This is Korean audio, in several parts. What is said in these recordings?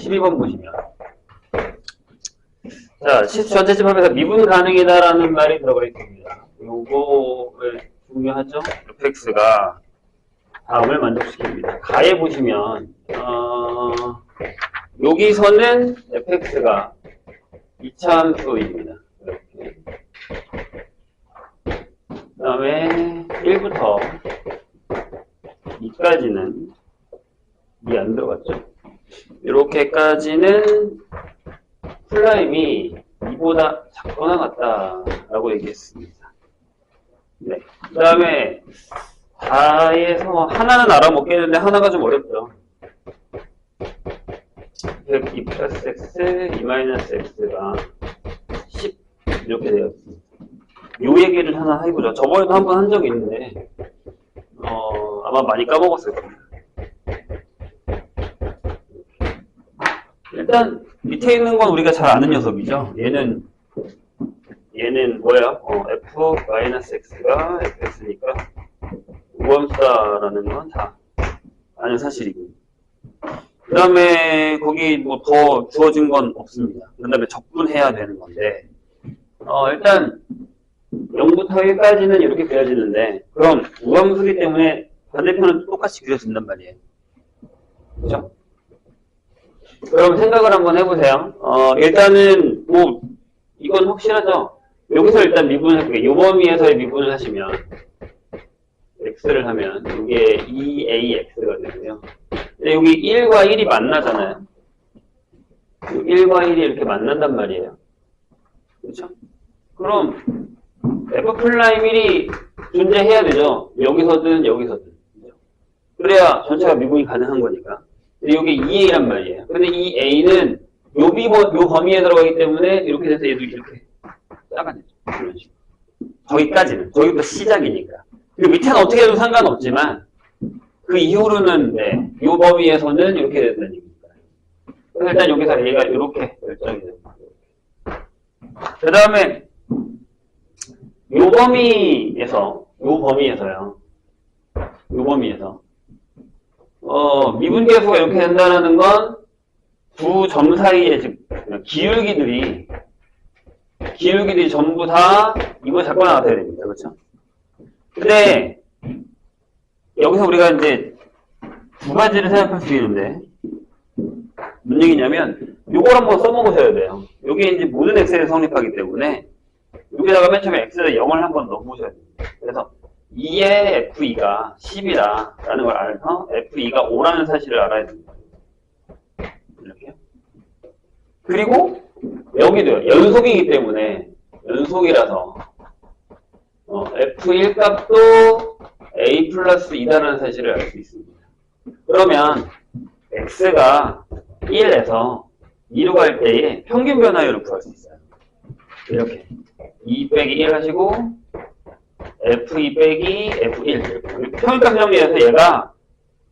12번 보시면. 자, 실수 전체 집합에서 미분 가능이다라는 말이 들어가 있습니다. 요거를 중요하죠? fx가 다음을 만족시킵니다. 가에 보시면, 여기서는 fx가 이차함수입니다. 이렇게. 그 다음에 1부터 2까지는 이 안 들어갔죠? 이렇게까지는 플라임이 2보다 작거나 같다라고 얘기했습니다. 네. 그 다음에 다에서 하나는 알아먹겠는데 하나가 좀 어렵죠. 102 플러스 x, 2 마이너스 x가 10 이렇게 되었습니다. 요 얘기를 하나 해보죠. 저번에도 한 번 한 적이 있는데 아마 많이 까먹었을 겁니다. 일단 밑에 있는 건 우리가 잘 아는 녀석이죠. 얘는 뭐야? f-x가 fx니까 우함수다라는 건 다 아는 사실이고. 그 다음에 거기 뭐 더 주어진 건 없습니다. 그 다음에 적분해야 되는 건데 일단 0부터 1까지는 이렇게 그려지는데 그럼 우함수기 때문에 반대편은 똑같이 그려진단 말이에요. 그죠? 그럼 생각을 한번 해보세요. 일단은 뭐 이건 확실하죠. 여기서 일단 미분을 할게요. 요 범위에서의 미분을 하시면 x를 하면 이게 2ax가 되고요. 근데 여기 1과 1이 만나잖아요. 1과 1이 이렇게 만난단 말이에요. 그렇죠? 그럼 f'1이 존재해야 되죠. 여기서든 여기서든. 그래야 전체가 미분이 가능한 거니까. 근데 여기 2a란 말이에요. 근데 이 a는 요 범위에 들어가기 때문에 이렇게 돼서 얘도 이렇게 작아지죠. 이런 식으로. 저기까지는. 저기부터 시작이니까. 그 밑에는 어떻게 해도 상관없지만 그 이후로는 네, 요 범위에서는 이렇게 된다는 얘기니까요. 그래서 일단 여기서 얘가 이렇게 결정이 됩니다. 그 다음에 요 범위에서요. 미분계수가 이렇게 된다는 건 두 점 사이에 즉 기울기들이 전부 다 이거 잡거나 같아야 됩니다. 그렇죠? 근데 여기서 우리가 이제 두 가지를 생각할 수 있는데 무슨 얘기냐면 요걸 한번 써먹으셔야 돼요. 요게 이제 모든 x에 성립하기 때문에 여기다가 맨 처음에 x에다 0을 한번 넣어보셔야 됩니다. 그래서 2의 f2가 10이다 라는 걸 알아서 f2가 5라는 사실을 알아야 됩니다. 이렇게요. 그리고 여기도요. 연속이기 때문에 연속이라서 f1 값도 a 플러스 2다라는 사실을 알 수 있습니다. 그러면 x가 1에서 2로 갈 때의 평균 변화율을 구할 수 있어요. 이렇게 2 빼기 1 하시고 f2 빼기 f1 평균값 정리해서 얘가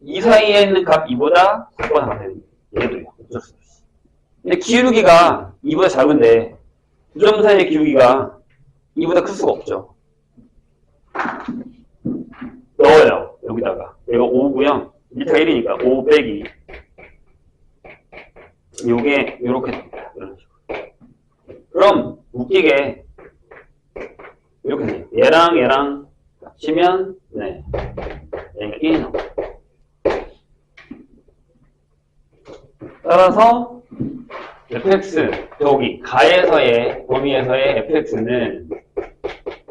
2 사이에 있는 값 2보다 작거나 같아요. 얘도요. 어쩔 수 없이. 근데 기울기가 2보다 작은데 두 점 사이의 기울기가 2보다 클 수가 없죠. 넣어요. 여기다가. 얘가 5고요. 밑에가 1이니까 5 빼기 요게 요렇게 됩니다. 이런 식으로. 그럼 웃기게 이렇게 돼요. 얘랑 합치면 네. 얘가 1이 나와요. 따라서 fx 여기 가에서의 범위에서의 fx는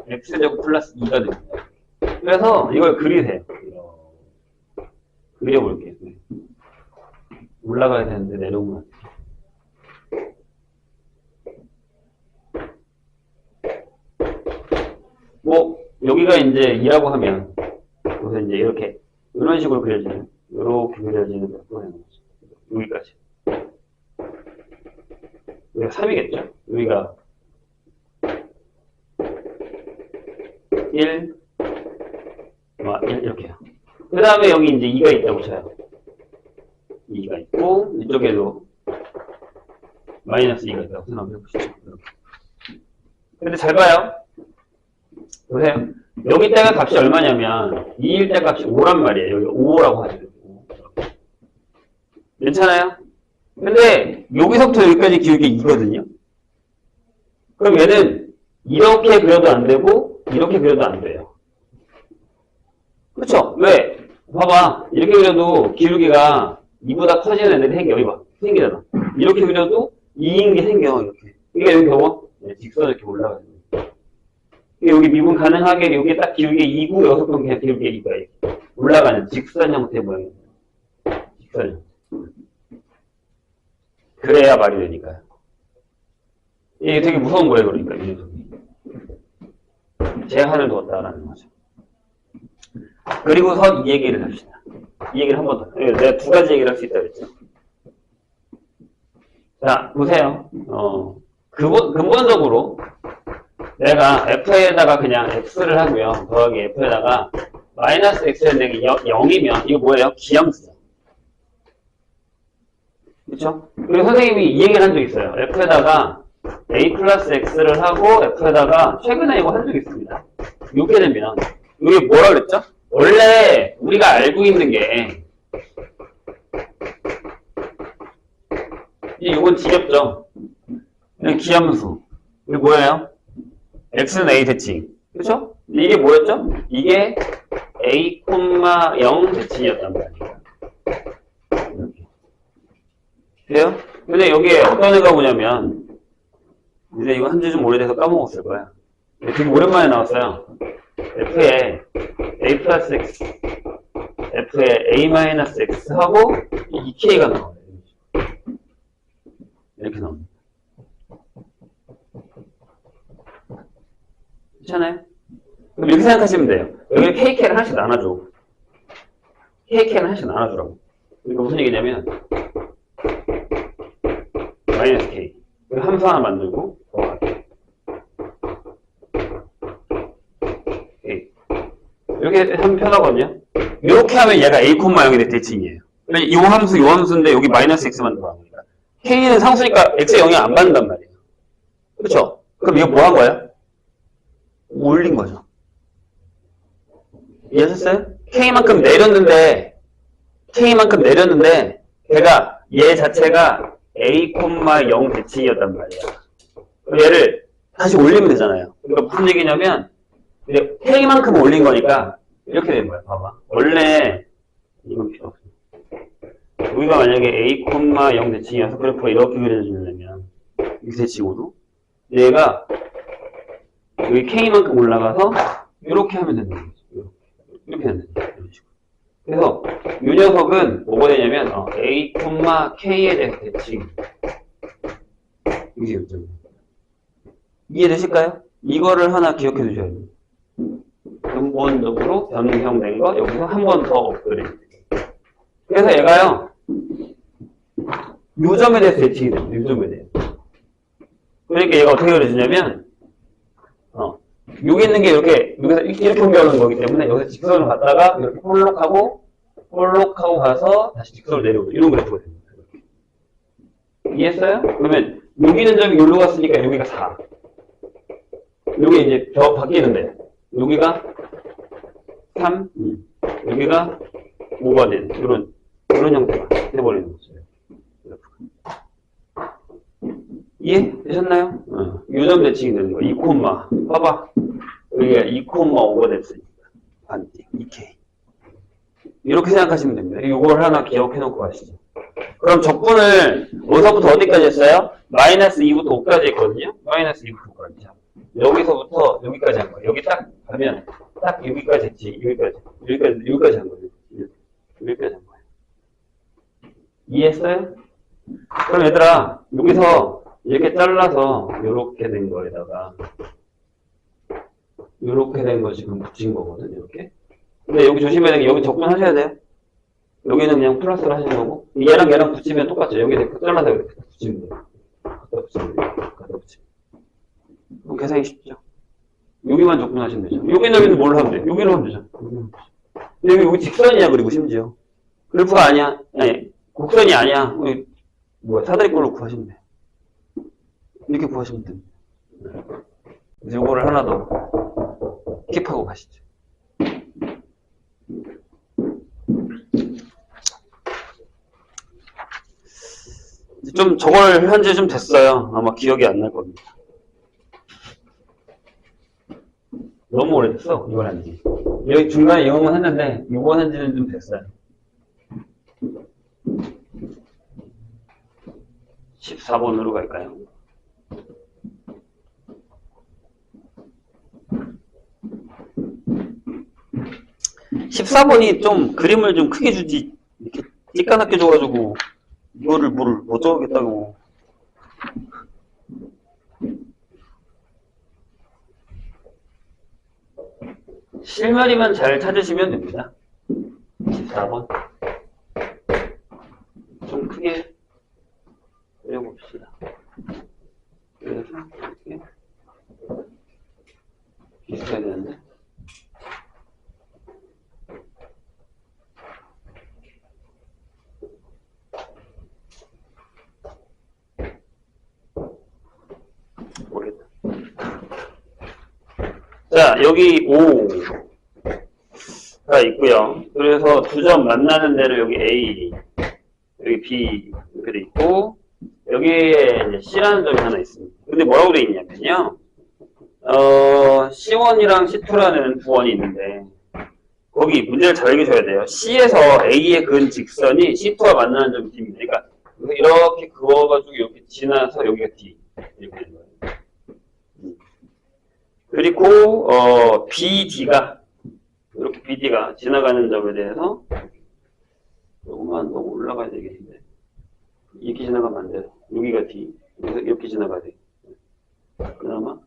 x제곱 플러스 2가 됩니다. 그래서 이걸 그리세요. 그려볼게요. 올라가야 되는데 내려오면 뭐 여기가 이제 2라고 하면 여기서 이제 이렇게 이런 식으로 그려지는 이렇게 그려지는 여기까지 여기가 3이겠죠? 여기가 1 이렇게요. 그 다음에 여기 이제 2가 있다고 쳐요. 2가 있고 이쪽에도 마이너스 2가 있다고 생각해 보시죠. 이렇게. 근데 잘 봐요. 보세요. 여기 때가 값이 얼마냐면 2일 때 값이 5란 말이에요. 여기 5라고 하죠. 괜찮아요? 근데 여기서부터 여기까지 기울기 2거든요. 그럼 얘는 이렇게 그려도 안 되고 이렇게 그려도 안 돼요. 그쵸? 왜? 봐봐. 이렇게 그려도 기울기가 2보다 커지는 애들이 생겨. 여기 봐. 생기잖아. 이렇게 그려도 2인 게 생겨. 이렇게. 이게 여기 겨워? 네, 직선 이렇게 올라가요. 여기 미분 가능하게 여기 딱 기울기 2고 여기서 그냥 기울기 2가 이렇게 올라가는 직선 형태의 모양이에요. 직선 형태. 그래야 말이 되니까요. 이게 되게 무서운 거예요, 그러니까, 이 녀석이. 제한을 두었다라는 거죠. 그리고서 이 얘기를 합시다. 이 얘기를 한 번 더. 내가 두 가지 얘기를 할 수 있다 그랬죠. 자, 보세요. 근본적으로 내가 f에다가 그냥 x를 하고요. 더하기 f에다가 마이너스 x였는데 0이면 이거 뭐예요? 기함수죠. 그렇죠? 그리고 선생님이 이 얘기를 한 적 있어요. f에다가 a 플러스 x를 하고 f에다가 최근에 이거 한 적 있습니다. 이렇게 되면 이게 뭐라 그랬죠? 원래 우리가 알고 있는 게 이건 지겹죠? 기함수. 이게 뭐예요? x는 a 대칭. 그렇죠? 이게 뭐였죠? 이게 a, 0 대칭이었단 말이에요. 이렇게. 그래요? 근데 여기에 어떤 애가 오냐면 이제 이거 한지 좀 오래돼서 까먹었을 거야. 되게 오랜만에 나왔어요. f에 a 플러스 x, f에 a 마이너스 x 하고 이 2k가 나와요. 이렇게 나옵니다. 괜찮아요? 그럼 이렇게 생각하시면 돼요. 여기를 kk를 하나씩 나눠줘. kk를 하나씩 나눠주라고. 그러니까 무슨 얘기냐면 마이너스 k 함수 하나 만들고 더하기 k 이렇게 하면 편하거든요. 이렇게 하면 얘가 a, 0의 대칭이에요. 이 함수인데 여기 마이너스 x만 들어간 거니까 k는 상수니까 x에 영향 안 받는단 말이에요. 그렇죠? 그럼 이거 뭐 한 거예요? 올린 거죠. 이해하셨어요? K만큼 내렸는데 걔가 얘 자체가 A, 0 대칭이었단 말이야. 얘를 다시 올리면 되잖아요. 그러니까 무슨 얘기냐면 K만큼 올린 거니까 이렇게 된 거야. 봐봐. 원래 이건 필요 없어. 우리가 만약에 A, 0 대칭이어서 그래프가 이렇게 그려주려면 이 대칭으로 얘가 여기 K만큼 올라가서 이렇게 하면 된다는 거죠. 이렇게 하면 된다. 이런 식으로. 그래서 이 녀석은 뭐가 되냐면 A, K에 대해서 대칭. 이게 요점이에요. 이해되실까요? 이거를 하나 기억해 두셔야 돼요. 근본적으로 변형된 거 여기서 한 번 더 업그레이드. 그래서 얘가요. 요점에 대해서 대칭이 돼요. 요점에 대해서. 그러니까 얘가 어떻게 그려지냐면 여기 있는 게 이렇게, 여기서 이렇게 옮겨오는 거기 때문에 여기서 직선을 갔다가 이렇게 홀록하고 가서 다시 직선을 내려오고 이런 그래프가 됩니다. 이해했어요? 그러면 여기 있는 점이 여기로 갔으니까 여기가 4. 여기 이제 바뀌는데 여기가 3, 여기가 5가 되는 이런 형태가 돼버리는 거죠. 이해되셨나요? 요점 대칭이 되는 거야. 2, 봐봐. 여기가 2,5가 됐으니까. 반띵, 2K. 이렇게 생각하시면 됩니다. 이걸 하나 기억해 놓고 가시죠. 그럼 적분을 어디서부터 어디까지 했어요? 마이너스 2부터 5까지 했거든요? 마이너스 2부터 5까지. 여기서부터 여기까지 한 거예요. 여기 딱 가면 딱 여기까지 했지. 여기까지 한 거예요. 여기까지 한 거예요. 이해했어요? 그럼 얘들아, 여기서 이렇게 잘라서 이렇게 된 거에다가 이렇게 된 거 지금 붙인 거거든, 이렇게. 근데 여기 조심해야 되는 게 여기 적분하셔야 돼요. 여기는 그냥 플러스를 하시는 거고 얘랑 붙이면 똑같죠. 여기 잘라서 이렇게 붙이면 돼요. 갖다 붙이면. 그럼 계산이 쉽죠. 여기만 적분하시면 되죠. 여기는 뭘 하면 돼요? 여기로 하면 되죠. 근데 여기 직선이야, 그리고 심지어. 그래프가 아니야. 아니, 곡선이 아니야. 사다리꼴로 구하시면 돼요. 이렇게 구하시면 됩니다. 그래서 요거를 하나 더 킵하고 가시죠. 좀 저걸 한 지 좀 됐어요. 아마 기억이 안 날 겁니다. 너무 오래됐어, 이걸 한 지. 여기 중간에 영어만 했는데, 이거 한 지는 좀 됐어요. 14번으로 갈까요? (14번이) 좀 그림을 좀 크게 주지, 이렇게 찌까맣게 줘가지고 이거를 뭐를 못 적겠다고. 실마리만 잘 찾으시면 됩니다. 14번 좀 크게 그려봅시다. 그래서 이렇게 비슷해야 되는데, 모르겠다. 자, 여기 5가 있고요. 그래서 두 점 만나는 데를 여기 A, 여기 B 이렇게 돼 있고, 여기에 이제 C라는 점이 하나 있습니다. 근데 뭐라고 돼 있냐면요, C1이랑 C2라는 구원이 있는데, 거기 문제를 잘 읽으셔야 돼요. C에서 A에 그은 직선이 C2와 만나는 점이 D입니다. 그러니까 이렇게 그어가지고 이렇게 지나서 여기가 D 이렇게 되는 거예요. 그리고 BD가 이렇게 BD가 지나가는 점에 대해서 조금만 더 올라가야 되겠는데, 이렇게 지나가면 안 돼요. 여기가 D, 그래서 이렇게 지나가야 돼. 그나마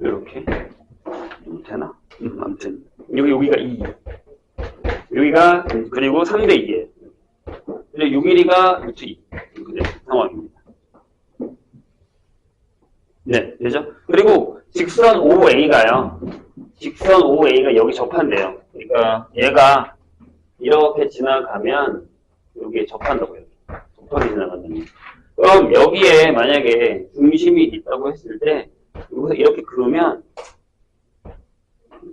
이렇게 되나? 아무튼 여기가 2, 여기가 그리고 3대 2예요. 그리고 6일이가 루트 2 이렇게 되는 상황입니다. 네, 되죠? 그리고 직선 OA가요. 직선 OA가 여기 접한대요. 그러니까 얘가 이렇게 지나가면 여기에 접한다고요. 접하게 지나간다는. 그럼 여기에 만약에 중심이 있다고 했을 때 여기서 이렇게 그으면,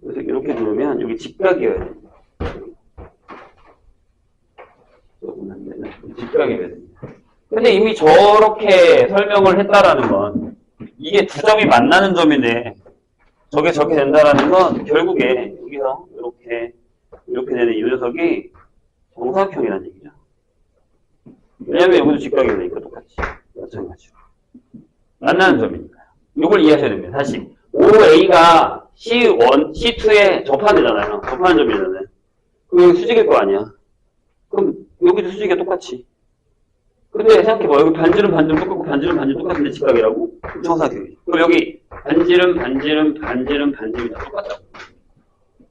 그래서 이렇게 그으면 여기 직각이어야 됩니다. 조금 안 되나? 직각이어야 됩니다. 근데 이미 저렇게 설명을 했다라는 건 이게 두 점이 만나는 점인데 저게 저렇게 된다라는 건 결국에 여기서 이렇게 되는 이 녀석이 정사각형이라는 얘기죠. 왜냐면 여기도 직각이 되니까 똑같이 마찬가지로 만나는 점이니까요. 이걸 이해하셔야 됩니다. 다시 OA가 C1, C2에 접하는 데잖아요. 접하는 점이잖아요. 그럼 여기 수직일 거 아니야. 그럼 여기도 수직이 똑같이. 근데 생각해봐. 여기 반지름 똑같고 반지름 똑같은데 직각이라고? 정사각형이지. 그럼 여기 반지름 다 똑같다고.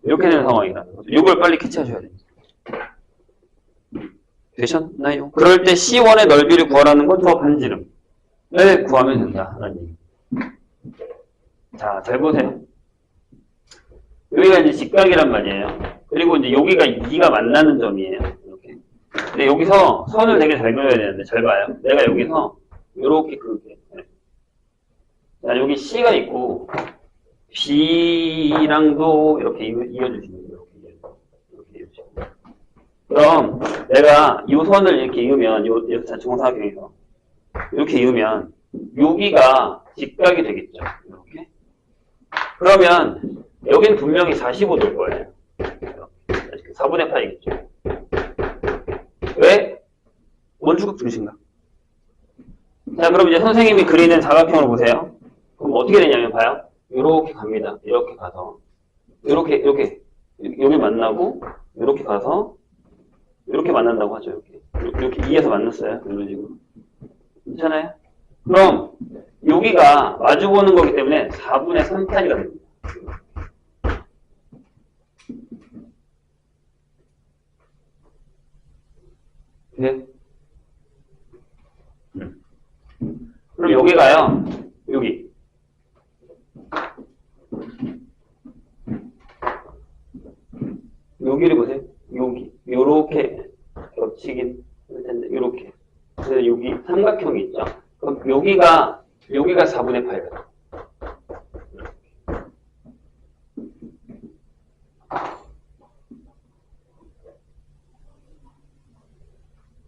이렇게 되는 상황이라는 거죠. 이걸 빨리 캐치하셔야 됩니다. 되셨나요? 그럴 때 C1의 넓이를 구하라는 건 저 반지름을 구하면 된다라는 얘기. 자, 잘 보세요. 여기가 이제 직각이란 말이에요. 그리고 이제 여기가 2가 만나는 점이에요. 이렇게. 근데 여기서 선을 되게 잘 그려야 되는데, 잘 봐요. 내가 여기서 이렇게 그을게. 자, 여기 C가 있고 B랑도 이렇게 이어주시면 돼요. 이렇게 이어주시면. 그럼 내가 이 선을 이렇게 이으면, 이 정사각형에서 이렇게 이으면 여기가 직각이 되겠죠. 이렇게. 그러면 여기는 분명히 45도일 거예요. 4분의 8이겠죠. 왜? 원주각 중심각. 자, 그럼 이제 선생님이 그리는 사각형을 보세요. 그럼 어떻게 되냐면 봐요. 이렇게 갑니다. 이렇게 가서 이렇게 여기 만나고 이렇게 가서 이렇게 만난다고 하죠. 이렇게 2에서 만났어요. 이런 식으로. 괜찮아요? 그럼 여기가 마주보는 거기 때문에 4분의 3판이가 됩니다. 네? 그럼 여기가요. 여기를 보세요. 요렇게 겹치긴 할 텐데, 요렇게. 그래서 여기 삼각형이 있죠. 그럼 여기가 4분의 8이거든.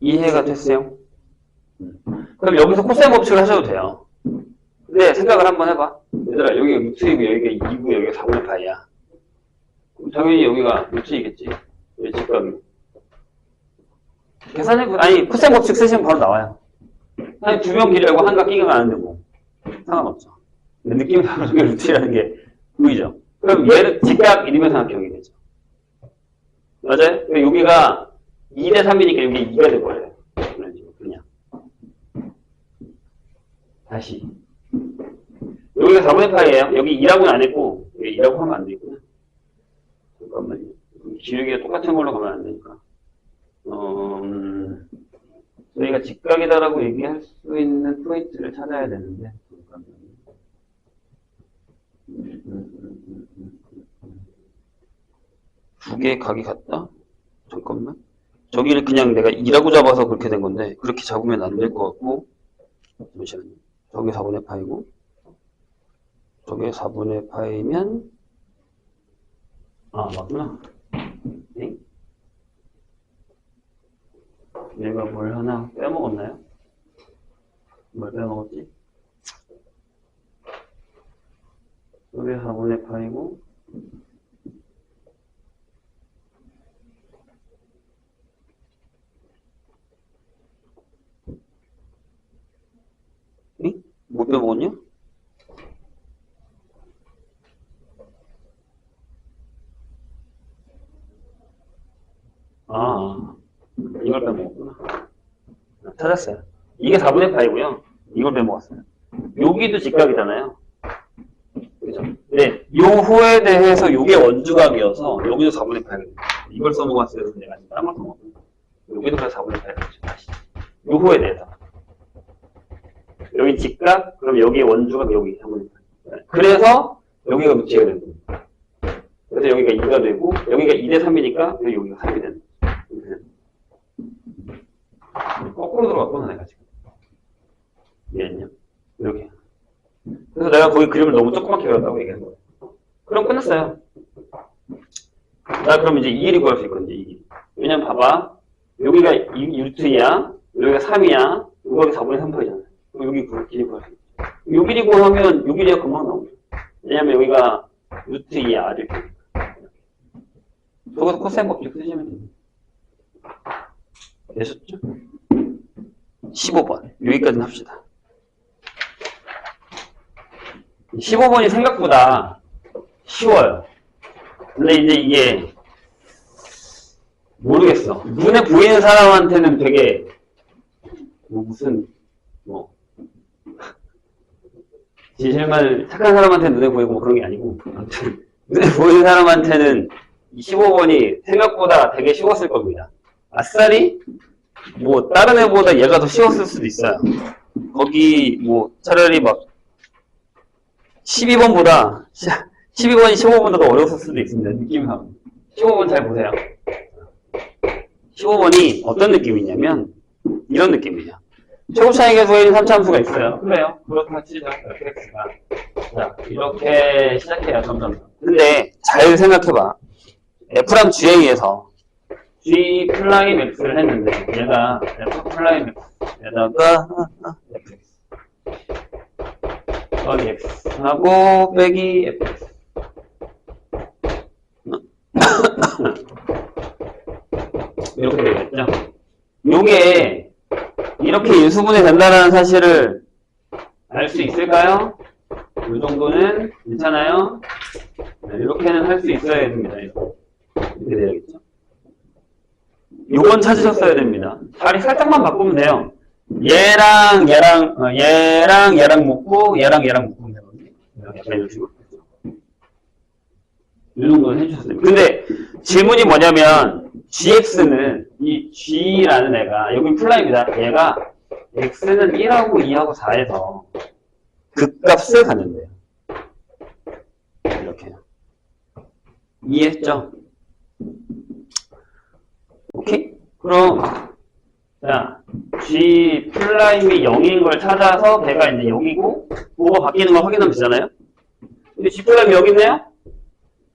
이해가 됐어요? 그럼 여기서 코사인 법칙을 하셔도 돼요. 근데 생각을 한번 해봐. 얘들아, 여기가 루트이고 여기가 2고 여기가 4분의 파이야. 그럼 당연히 여기가 루트이겠지. 왜 직각이? 계산해, 아니, 코사인 법칙 쓰시면 바로 나와요. 아니, 두 명 길이라고 한각 끼가 가는데 뭐. 상관없죠. 근데 느낌이 바로 저게 루트라는 게 보이죠? 그럼 얘를 직각 1이면 삼각형이 되죠. 맞아요? 그럼 여기가 2대 3이니까 여기 2가 돼버려요. 그냥. 다시. 여기가 4분의 파이예요. 여기 2라고는 안 했고, 여기 2라고 하면 안 되겠구나. 잠깐만요. 기울기가 똑같은 걸로 가면 안 되니까. 저희가 직각이다라고 얘기할 수 있는 포인트를 찾아야 되는데. 두 개의 각이 같다? 잠깐만. 저기를 그냥 내가 2라고 잡아서 그렇게 된 건데, 그렇게 잡으면 안 될 것 같고, 잠시만요. 저게 4분의 파이고, 저게 4분의 파이면, 아, 맞구나. 네? 내가 뭘 하나 빼먹었나요? 뭘 빼먹었지? 저게 4분의 파이고, 응? 못 빼먹었냐? 아, 이걸 빼먹었구나. 찾았어요. 이게 4분의 파이고요. 이걸 빼먹었어요. 여기도 직각이잖아요. 그죠? 네, 요 호에 대해서 요게 원주각이어서 여기도 4분의 파이가 됩니다. 이걸 써먹었어요. 그래서 내가 지금 딴걸 써먹었거든요. 여기도 그래서 4분의 파이가 되죠. 다시. 요 호에 대해서. 여기 직각, 그럼 여기 원주각, 여기 4분의 파이. 그래서 여기가 루트가 되는 겁니다. 그래서 여기가 2가 되고, 여기가 2대 3이니까 여기가 3이 되는 거죠. 거꾸로 들어갔구나, 내가 지금. 이해했냐? 이렇게. 그래서 내가 거기 그림을 너무 조그맣게 그렸다고 얘기한 거예요. 그럼 끝났어요. 나 그럼 이제 이 길이 구할 수 있거든요, 이 길이. 왜냐면 봐봐. 여기가 루트야, 여기가 3이야, 여기 4분의 3파이잖아요. 그럼 여기 길이 구할 수 있죠. 요 길이 구하면 요 길이가 금방 나오죠. 왜냐면 여기가 루트 2야, 이렇게. 저것도 코사인 법칙 쓰시면 됩니다. 되셨죠? 15번. 여기까지는 합시다. 15번이 생각보다 쉬워요. 근데 이제 이게 모르겠어. 눈에 보이는 사람한테는 되게 무슨 진실만 착한 사람한테는 눈에 보이고 뭐 그런 게 아니고 아무튼 눈에 보이는 사람한테는 이 15번이 생각보다 되게 쉬웠을 겁니다. 아싸리 뭐 다른 애보다 얘가 더 쉬웠을 수도 있어요. 거기 뭐 차라리 막 12번보다 12번이 15번보다 더 어려웠을 수도 있습니다. 느낌상 15번 잘 보세요. 15번이 어떤 느낌이냐면 이런 느낌이에요. 최고 차이 계수에 3차함수가 있어요. 그래요. 그렇다 치죠. fx가. 자, 이렇게 시작해요. 점점. 근데 잘 생각해봐. F랑 G에 의해서 G 플라임 X를 했는데 얘가 F 플라임 X에다가 fx 더하기 X 하고 빼기 fx 이렇게 되겠죠. 요게 이렇게 인수분해 된다는 사실을 알 수 있을까요? 이 정도는 괜찮아요? 네, 이렇게는 할 수 있어야 됩니다. 이렇게 돼야겠죠? 요건 찾으셨어야 됩니다. 자리 살짝만 바꾸면 돼요. 얘랑 묶고 얘랑 묶으면 되거든요. 약간 이런 식으로. 이 정도는 해주셨어야 됩니다. 근데 질문이 뭐냐면 gx는 이 g라는 애가 여기 플라입니다. 얘가 x는 1하고 2하고 4에서 극값을 갖는데요. 이렇게 이해했죠? 오케이? 그럼 자 g 플라임이 0인 걸 찾아서 걔가 이제 0이고 뭐가 바뀌는 걸 확인하면 되잖아요. 근데 g 플라임이 여기 있네요?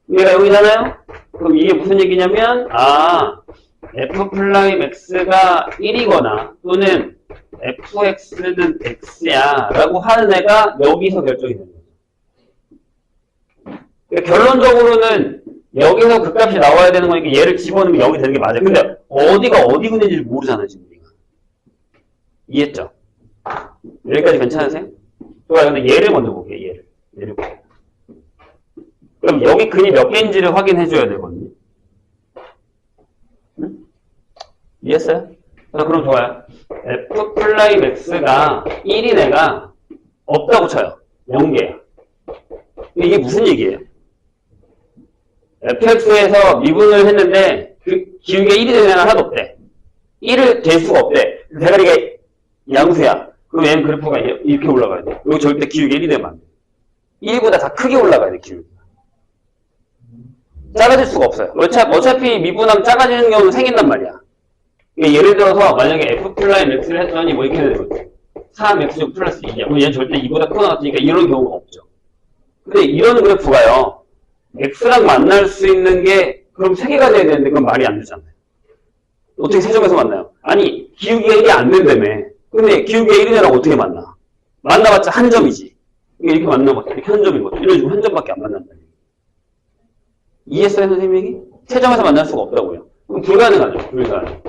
얘가 여기잖아요? 그럼 이게 무슨 얘기냐면 f 플라임 x가 1이거나 또는 fx는 x야 라고 하는 애가 여기서 결정이 되는 거죠. 그러니까 결론적으로는 여기서 그 값이 나와야 되는 거니까 얘를 집어넣으면 0이 되는 게 맞아요. 근데 어디가 어디 군인지를 모르잖아요, 지금 우리가. 이해했죠? 여기까지 괜찮으세요? 좋아요. 근데 얘를 먼저 볼게요, 얘를 볼게요. 그럼 여기 근이 몇 개인지를 확인해 줘야 되거든요. 응? 이해했어요? 그럼 좋아요. f 플라임 x가 1인 애가 없다고 쳐요. 0개야. 이게 무슨 얘기예요? fx에서 미분을 했는데 그 기울기가 1이 되는 애는 하나도 없대. 1을 될 수가 없대. 대가리가 양수야. 그럼 얘는 그래프가 이렇게 올라가야 돼. 여기 절대 기울기 1이 되면 안 돼. 1보다 다 크게 올라가야 돼, 기울기가. 작아질 수가 없어요. 어차피 미분하면 작아지는 경우는 생긴단 말이야. 예를 들어서 만약에 f 플라임 x를 했더니 뭐 이렇게 되는 거지. 3x 플러스 2야. 그럼 얘는 절대 2보다 크거나 같으니까 이런 경우가 없죠. 근데 이런 그래프가요. x랑 만날 수 있는 게 그럼 3개가 돼야 되는데 그건 말이 안 되잖아요. 어떻게 세점에서 만나요? 아니 기울기가 1이 안 된다며. 근데 기울기가 1이라고 어떻게 만나? 만나봤자 한 점이지. 이렇게 만나봤자 이렇게 한 점이거든. 이런 식으로 한 점밖에 안 만난다. 이해했어요 선생님 얘기? 세점에서 만날 수가 없다고요. 그럼 불가능하죠. 불가능.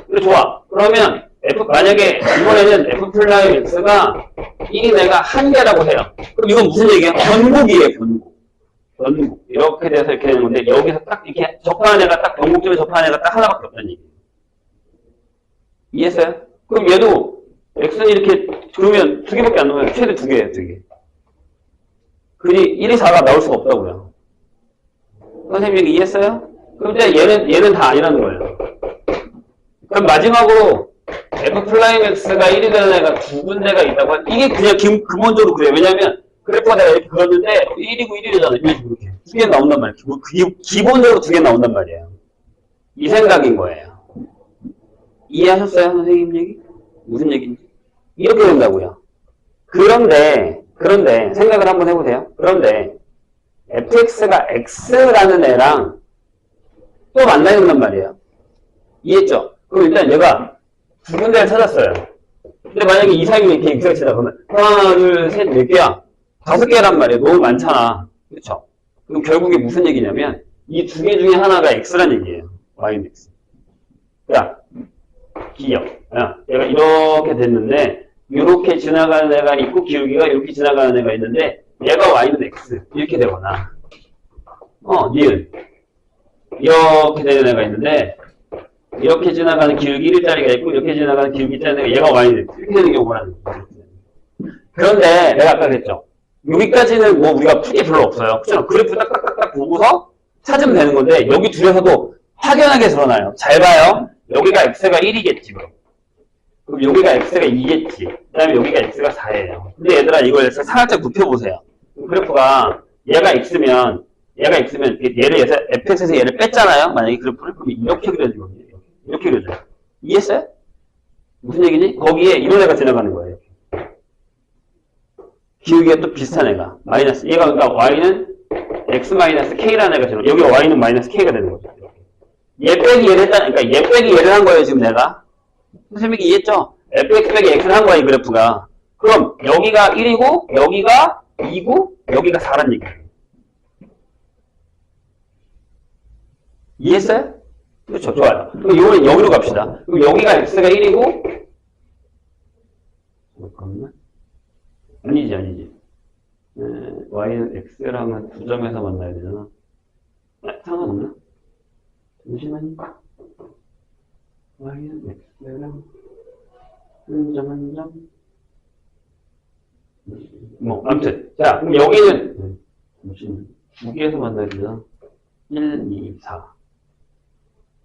그래 좋아. 그러면 만약에 이번에는 f 플라임 x가 1인 애가 한 개라고 해요. 그럼 이건 무슨 얘기예요? 변곡이에요. 변곡. 이렇게 돼서 이렇게 되는 건데 여기서 딱 이렇게 접하는 애가 딱 변곡점에 접하는 애가 딱 하나밖에 없다는 얘기예요. 이해했어요? 그럼 얘도 x는 이렇게 그러면 2개밖에 안 나와요. 최대 2개예요. 2개. 그니 1이 4가 나올 수가 없다고요. 선생님 얘기 이해했어요? 근데 얘는 다 아니라는 거예요. 그럼 마지막으로 f 플라임 x가 1이 되는 애가 2군데가 있다고 하면 이게 그냥 근본적으로 그래요. 왜냐면 그래프가 내가 이렇게 그렸는데 1이고 1이잖아요. 이렇게 2개 나온단 말이에요. 기본적으로 2개 나온단 말이에요. 이 생각인 거예요. 이해하셨어요? 선생님 얘기? 무슨 얘기인지? 이렇게 된다고요. 그런데 생각을 한번 해보세요. 그런데 fx가 x라는 애랑 또 만나야 된단 말이에요. 이해했죠? 그럼 일단 얘가 2군데를 찾았어요. 근데 만약에 2, 3이 이렇게 x가 치다 그러면 하나, 둘, 셋, 4개야. 5개란 말이에요. 너무 많잖아. 그렇죠? 그럼 결국에 무슨 얘기냐면 이 2개 중에 하나가 x란 얘기예요. y는 x. 야, 기억. 야, 얘가 이렇게 됐는데 이렇게 지나가는 애가 있고 기울기가 이렇게 지나가는 애가 있는데 얘가 y는 x. 이렇게 되거나 니은. 이렇게 되는 애가 있는데 이렇게 지나가는 기울기 1짜리가 있고 이렇게 지나가는 기울기 1짜리가 얘가 y는 x. 이렇게 되는 경우라는 거예요. 그런데 내가 아까 그랬죠. 여기까지는 뭐 우리가 풀 게 별로 없어요. 그렇죠? 그래프 딱딱딱딱 보고서 찾으면 되는 건데 여기 둘에서도 확연하게 드러나요. 잘 봐요. 여기가 x가 1이겠지 그럼 여기가 x가 2겠지. 그 다음에 여기가 x가 4예요. 근데 얘들아 이걸 살짝 눕혀보세요. 그래프가 얘가 x면 얘를 fx에서 얘를 뺐잖아요. 만약에 그래프를 그럼 이렇게 그려지거든요. 이렇게 그려져요. 이해했어요? 무슨 얘기지? 거기에 이런 애가 지나가는 거예요. 기울기가 또 비슷한 애가 마이너스 얘가 그러니까 y는 x-k라는 애가 지나가. 여기 y는 마이너스 k가 되는 거죠. 얘 빼기 얘를 했다. 그러니까 얘 빼기 얘를 한 거예요 지금 내가. 선생님이 이해했죠? fx 빼기 x를 한 거야 이 그래프가. 그럼 여기가 1이고 여기가 2고 여기가 4란 얘기예요. 이해했어요? 그렇죠. 좋아요. 그럼 이거는 여기로 갑시다. 그럼 여기가 x가 1이고 잠깐만. 아니지. y는 x랑은 2점에서 만나야 되잖아. 상관없나? 잠시만요. y는 x랑 한 점. 뭐, 아무튼. 자, 그럼 여기는, 잠시만요. 2개에서 만나야 되잖아. 1, 2, 4.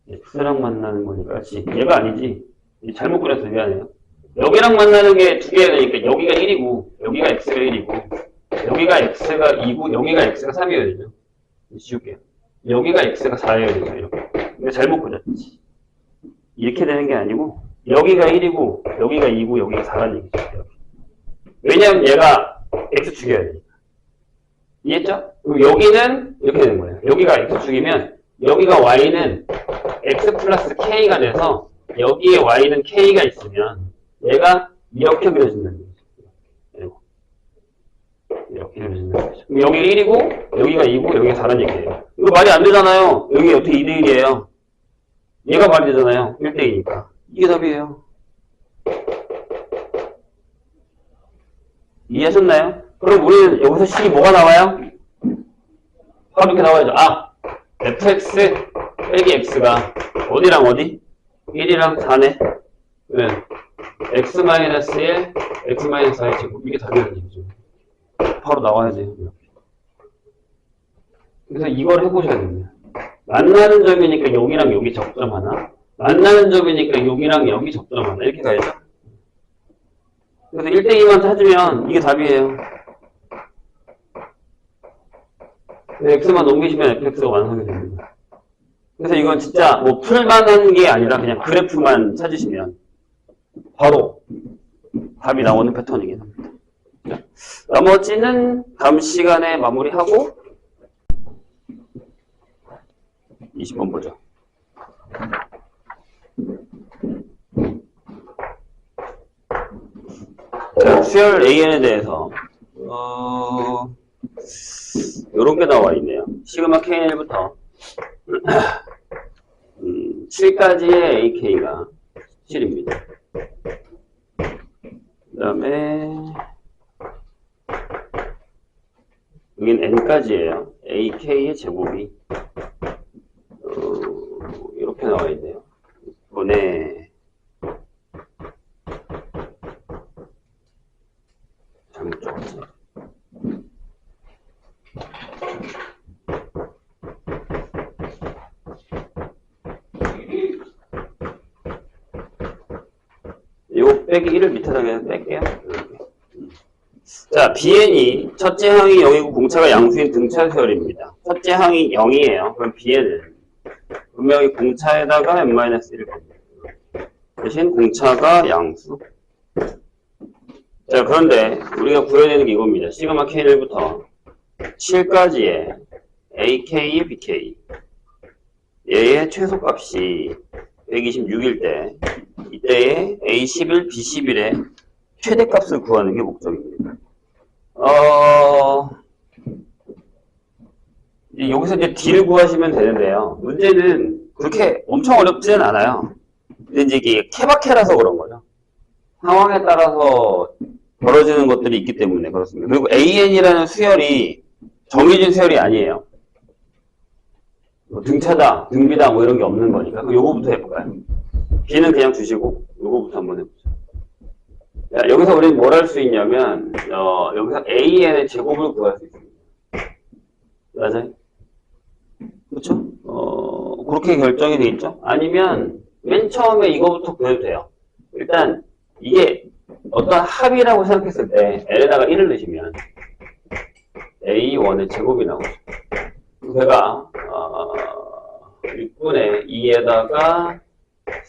x랑 만나는 거니까. 그렇지. 얘가 아니지. 잘못 그렸어. 미안해요. 여기랑 만나는 게 2개가 되니까 여기가 1이고, 여기가 x가 1이고, 여기가 x가 2고, 여기가 x가 3이어야 되죠. 지울게요. 여기가 x가 4여야 되죠. 이렇게. 근데 잘못 그렸지. 이렇게 되는 게 아니고, 여기가 1이고, 여기가 2고, 여기가 4라는 얘기죠. 이렇게. 왜냐면 얘가 x축이어야 되니까. 이해했죠? 그리고 여기는 이렇게 되는 거예요. 여기가 x축이면, 여기가 y는 x 플러스 k가 돼서, 여기에 y는 k가 있으면, 얘가 이렇게 그려진다는 거죠. 이렇게 그려진다는 거죠. 그럼 여기 1이고, 여기가 2고, 여기가 4라는 얘기예요. 이거 말이 안 되잖아요. 여기 어떻게 2대1이에요? 얘가 말이 되잖아요. 1대2니까. 이게 답이에요. 이해하셨나요? 그럼 우리는 여기서 식이 뭐가 나와요? 바로 이렇게 나와야죠. 아! fx 빼기 x가 어디랑 어디? 1이랑 4네. 왜? x-1, x-4의 제곱. 이게 답이라는 얘기죠. 바로 나와야 돼요. 그래서 이걸 해보셔야 됩니다. 만나는 점이니까 여기랑 여기 접점 하나. 만나는 점이니까 여기랑 여기 접점 하나. 이렇게 가야죠. 그래서 1대2만 찾으면 이게 답이에요. x만 넘기시면 fx가 완성이 됩니다. 그래서 이건 진짜 뭐 풀만한 게 아니라 그냥 그래프만 찾으시면 바로 답이 나오는 패턴이긴 합니다. 나머지는 다음 시간에 마무리하고 20번 보죠. 자, 수열 AN에 대해서 요런 게 나와 있네요. 시그마 K1부터 7까지의 AK가 7입니다. 그 다음에 여긴 N까지예요. AK의 제곱이 이렇게 나와 있네요. 이번에 잘못 적었지. 이거 빼기 1을 밑에다 그냥 뺄게요. 자, BN이 첫째 항이 0이고 공차가 양수인 등차 수열입니다. 첫째 항이 0이에요. 그럼 BN은 분명히 공차에다가 n-1을 겁니다. 대신 공차가 양수. 자, 그런데 우리가 구해야 되는 게 이겁니다. 시그마 K1부터 7까지의 AK, BK. 얘의 최소값이 126일 때, 이때의 A11, B11의 최대값을 구하는 게 목적입니다. 여기서 이제 D를 구하시면 되는데요. 문제는 그렇게 엄청 어렵지는 않아요. 근데 이제 이게 케바케라서 그런 거죠. 상황에 따라서 벌어지는 것들이 있기 때문에 그렇습니다. 그리고 AN이라는 수열이 정해진 수열이 아니에요. 뭐 등차다, 등비다 뭐 이런 게 없는 거니까. 그럼 요거부터 해볼까요? B는 그냥 주시고 요거부터 한번 해보죠. 자, 여기서 우리는 뭘 할 수 있냐면 여기서 AN의 제곱을 구할 수 있습니다. 맞아요? 그렇죠? 그렇게 결정이 돼 있죠? 아니면 맨 처음에 이거부터 구해도 돼요. 일단 이게 어떤 합이라고 생각했을 때 L에다가 1을 넣으시면 A1의 제곱이 나오죠. 제가 6분의 2에다가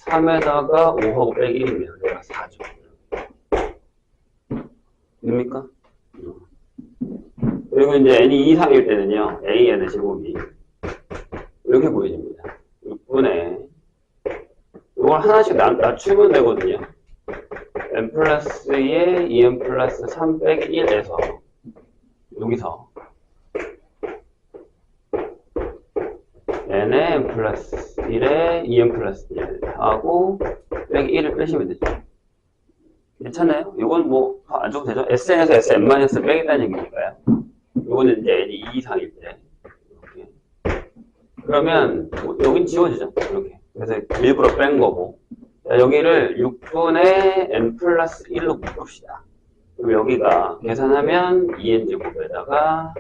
3에다가 5하고 빼기 1이면 내가 4죠. 됩니까? 그리고 이제 n이 2 이상일 때는요, AN의 제곱이 이렇게 보여집니다. 6분의 이걸 하나씩 낮추면 되거든요. n 플러스 2에 2n 플러스 3 빼기 1에서 여기서 n에 n 플러스 1에 2n 플러스 1 하고 빼기 1을 빼시면 되죠. 괜찮아요? 이건 뭐 안 줘도 되죠? SN에서 SN- 빼겠다는 얘기니까요. 이거는 이제 n이 2 이상일 때 이렇게. 그러면 여긴 지워지죠? 이렇게. 그래서 일부러 뺀 거고. 자, 여기를 6분의 n 플러스 1로 묶읍시다. 그럼 여기가 계산하면 2n 제곱에다가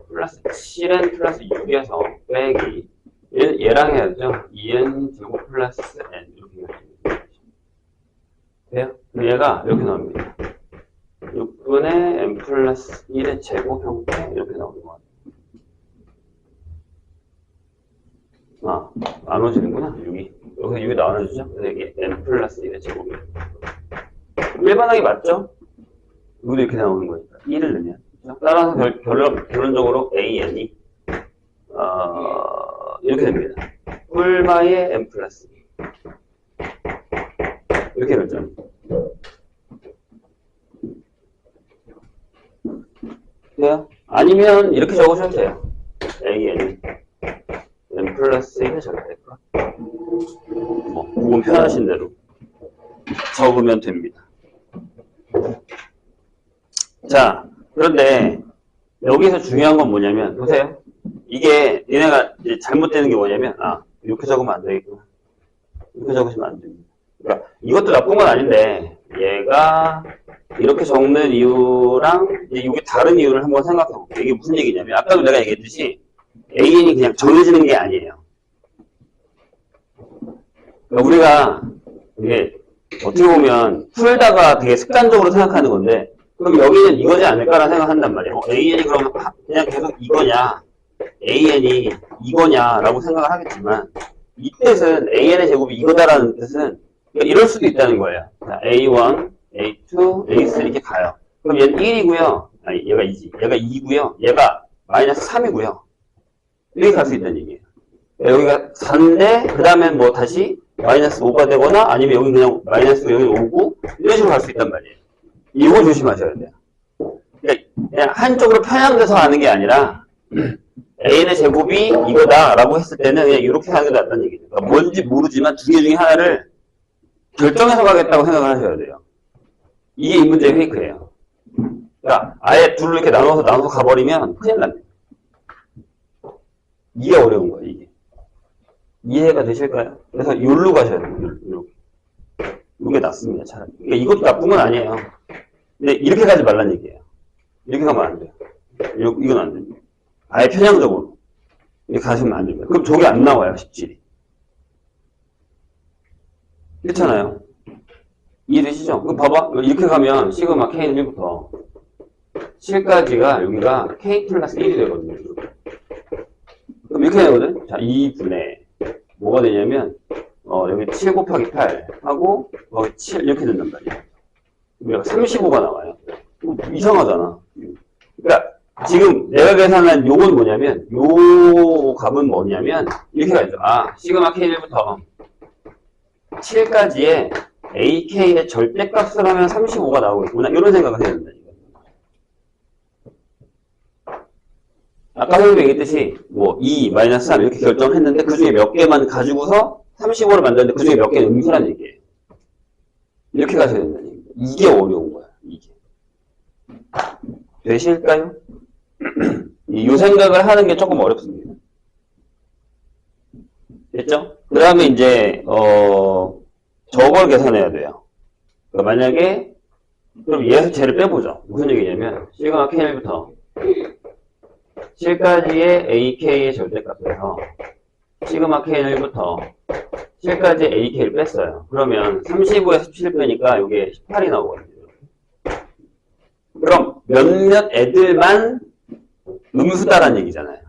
플러스 7n 플러스 6에서 빼기 얘랑 해야죠. 2n 제곱 플러스 n 이렇게 해야죠. 돼요? 그럼 얘가 이렇게 나옵니다. 6분의 n 플러스 1의 제곱 형태 이렇게 나오는 것 같아요. 나눠지는구나. 6이. 여기서 6이 나눠주죠. 그래서 이게 n 플러스 1의 제곱이에요. 일반하게 맞죠? 여기도 이렇게 나오는 거니까 1을 넣으면. 따라서 결론적으로 AN이 이렇게 됩니다. 뿔바의 n 플러스 2 이렇게 결정. 아니면 이렇게 적으셔도 돼요. AN은 n 플러스 1의 절대값. 뭐 그건 편하신 대로 적으면 됩니다. 자, 그런데 여기서 중요한 건 뭐냐면 보세요. 이게 얘네가 이제 잘못되는 게 뭐냐면 이렇게 적으면 안 되겠구나. 이렇게 적으시면 안 됩니다. 그러니까 이것도 나쁜 건 아닌데 얘가 이렇게 적는 이유랑 이제 이게 다른 이유를 한번 생각해 볼게요. 이게 무슨 얘기냐면 아까도 내가 얘기했듯이 AN이 그냥 정해지는 게 아니에요. 그러니까 우리가 이게 어떻게 보면 풀다가 되게 습관적으로 생각하는 건데 그럼 여기는 이거지 않을까라는 생각한단 말이에요. AN이 그러면 그냥 계속 이거냐 AN이 이거냐라고 생각을 하겠지만 이 뜻은 AN의 제곱이 이거다라는 뜻은 이럴 수도 있다는 거예요. A1, A2, A3 이렇게 가요. 그럼 얘는 1이고요. 아니, 얘가 2지. 얘가 2고요. 얘가 마이너스 3이고요. 이렇게 갈 수 있다는 얘기예요. 여기가 4인데 그 다음엔 뭐 다시 마이너스 5가 되거나 아니면 여기 그냥 마이너스 여기 5고 이런 식으로 갈 수 있단 말이에요. 이거 조심하셔야 돼요. 그러니까 그냥 한쪽으로 편향돼서 하는 게 아니라 A의 제곱이 이거다라고 했을 때는 그냥 이렇게 하는 게 낫다는 얘기죠. 그러니까 뭔지 모르지만 두 개 중에 하나를 결정해서 가겠다고 생각을 하셔야 돼요. 이게 이 문제의 페이크예요. 그러니까 아예 둘로 이렇게 나눠서 가버리면 큰일 납니다. 이게 어려운 거예요, 이게. 이해가 되실까요? 그래서 여기로 가셔야 돼요, 이렇게. 이게 낫습니다, 차라리. 그러니까 이것도 나쁜 건 아니에요. 근데 이렇게 가지 말란 얘기예요. 이렇게 가면 안 돼요. 이건 안 됩니다. 아예 편향적으로. 이렇게 가시면 안 됩니다. 그럼 저게 안 나와요, 17이. 그렇잖아요. 이해되시죠? 그럼 봐봐. 이렇게 가면 시그마 K는 1부터 7까지가 여기가 K 플러스 1이 되거든요. 그럼 이렇게 되거든? 자, 2분의 뭐가 되냐면 여기 7 곱하기 8 하고 거기 7 이렇게 된단 말이야. 그럼 35가 나와요. 이상하잖아. 그러니까 지금 내가 계산한 요건 뭐냐면 요 값은 뭐냐면 이렇게 가죠. 시그마 K1부터 7까지의 AK의 절대값을 하면 35가 나오겠구나. 이런 생각을 해야 된다. 아까 선생님이 얘기했듯이 뭐 2, 마이너스 3 이렇게 결정했는데 그 중에 몇 개만 가지고서 35를 만들었는데 그 중에 몇 개는 음수란 얘기예요. 이렇게 가셔야 된다는 얘기예요. 이게 어려운 거야. 이게. 되실까요? 이 생각을 하는 게 조금 어렵습니다. 됐죠? 그 다음에 이제 저걸 계산해야 돼요. 그러니까 만약에 그럼 얘에서 쟤를 빼보죠. 무슨 얘기냐면 시그마 K1부터 7까지의 AK의 절대값에서 시그마 K1부터 7까지의 AK를 뺐어요. 그러면 35에서 17 빼니까 이게 18이 나오거든요. 그럼 몇몇 애들만 음수다라는 얘기잖아요.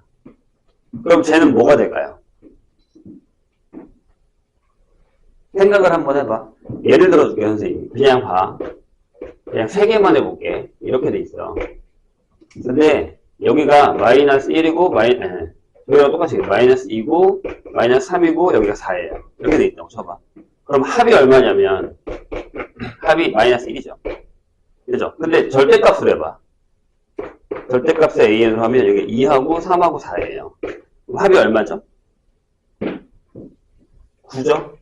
그럼 쟤는 뭐가 될까요? 생각을 한번 해봐. 예를 들어줄게, 선생님. 그냥 봐. 그냥 3개만 해볼게. 이렇게 돼 있어. 근데 여기가 마이너스 1이고 여기랑 똑같이 마이너스 2고 마이너스 3이고 여기가 4예요. 이렇게 돼 있다고 쳐봐. 그럼 합이 얼마냐면 합이 마이너스 1이죠. 그죠? 근데 절대값을 해봐. 절대값을 AN으로 하면 여기 2하고 3하고 4예요. 그럼 합이 얼마죠? 9죠?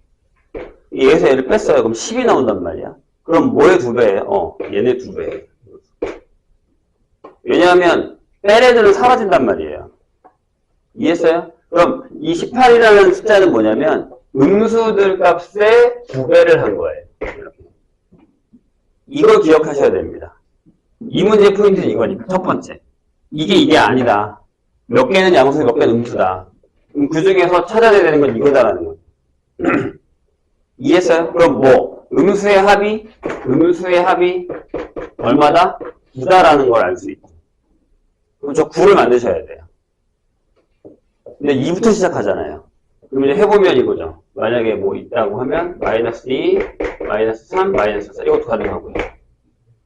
얘에서 얘를 뺐어요. 그럼 10이 나온단 말이야. 그럼 뭐의 2배예요? 얘네 2배. 왜냐하면 뺄 애들은 사라진단 말이에요. 이해했어요? 그럼 이 18이라는 숫자는 뭐냐면 음수들 값의 2배를 한 거예요. 이렇게. 이걸 기억하셔야 됩니다. 이 문제의 포인트는 이거니까. 첫 번째. 이게 아니다. 몇 개는 양수, 몇 개는 음수다. 그럼 그 중에서 찾아내야 되는 건 이거다라는 거예요. 이해했어요? 그럼 뭐 음수의 합이 얼마다? 9다라는 걸 알 수 있죠. 그럼 저 9를 만드셔야 돼요. 근데 2부터 시작하잖아요. 그럼 이제 해보면 이거죠. 만약에 뭐 있다고 하면 마이너스 2, 마이너스 3, 마이너스 4 이것도 가능하고요.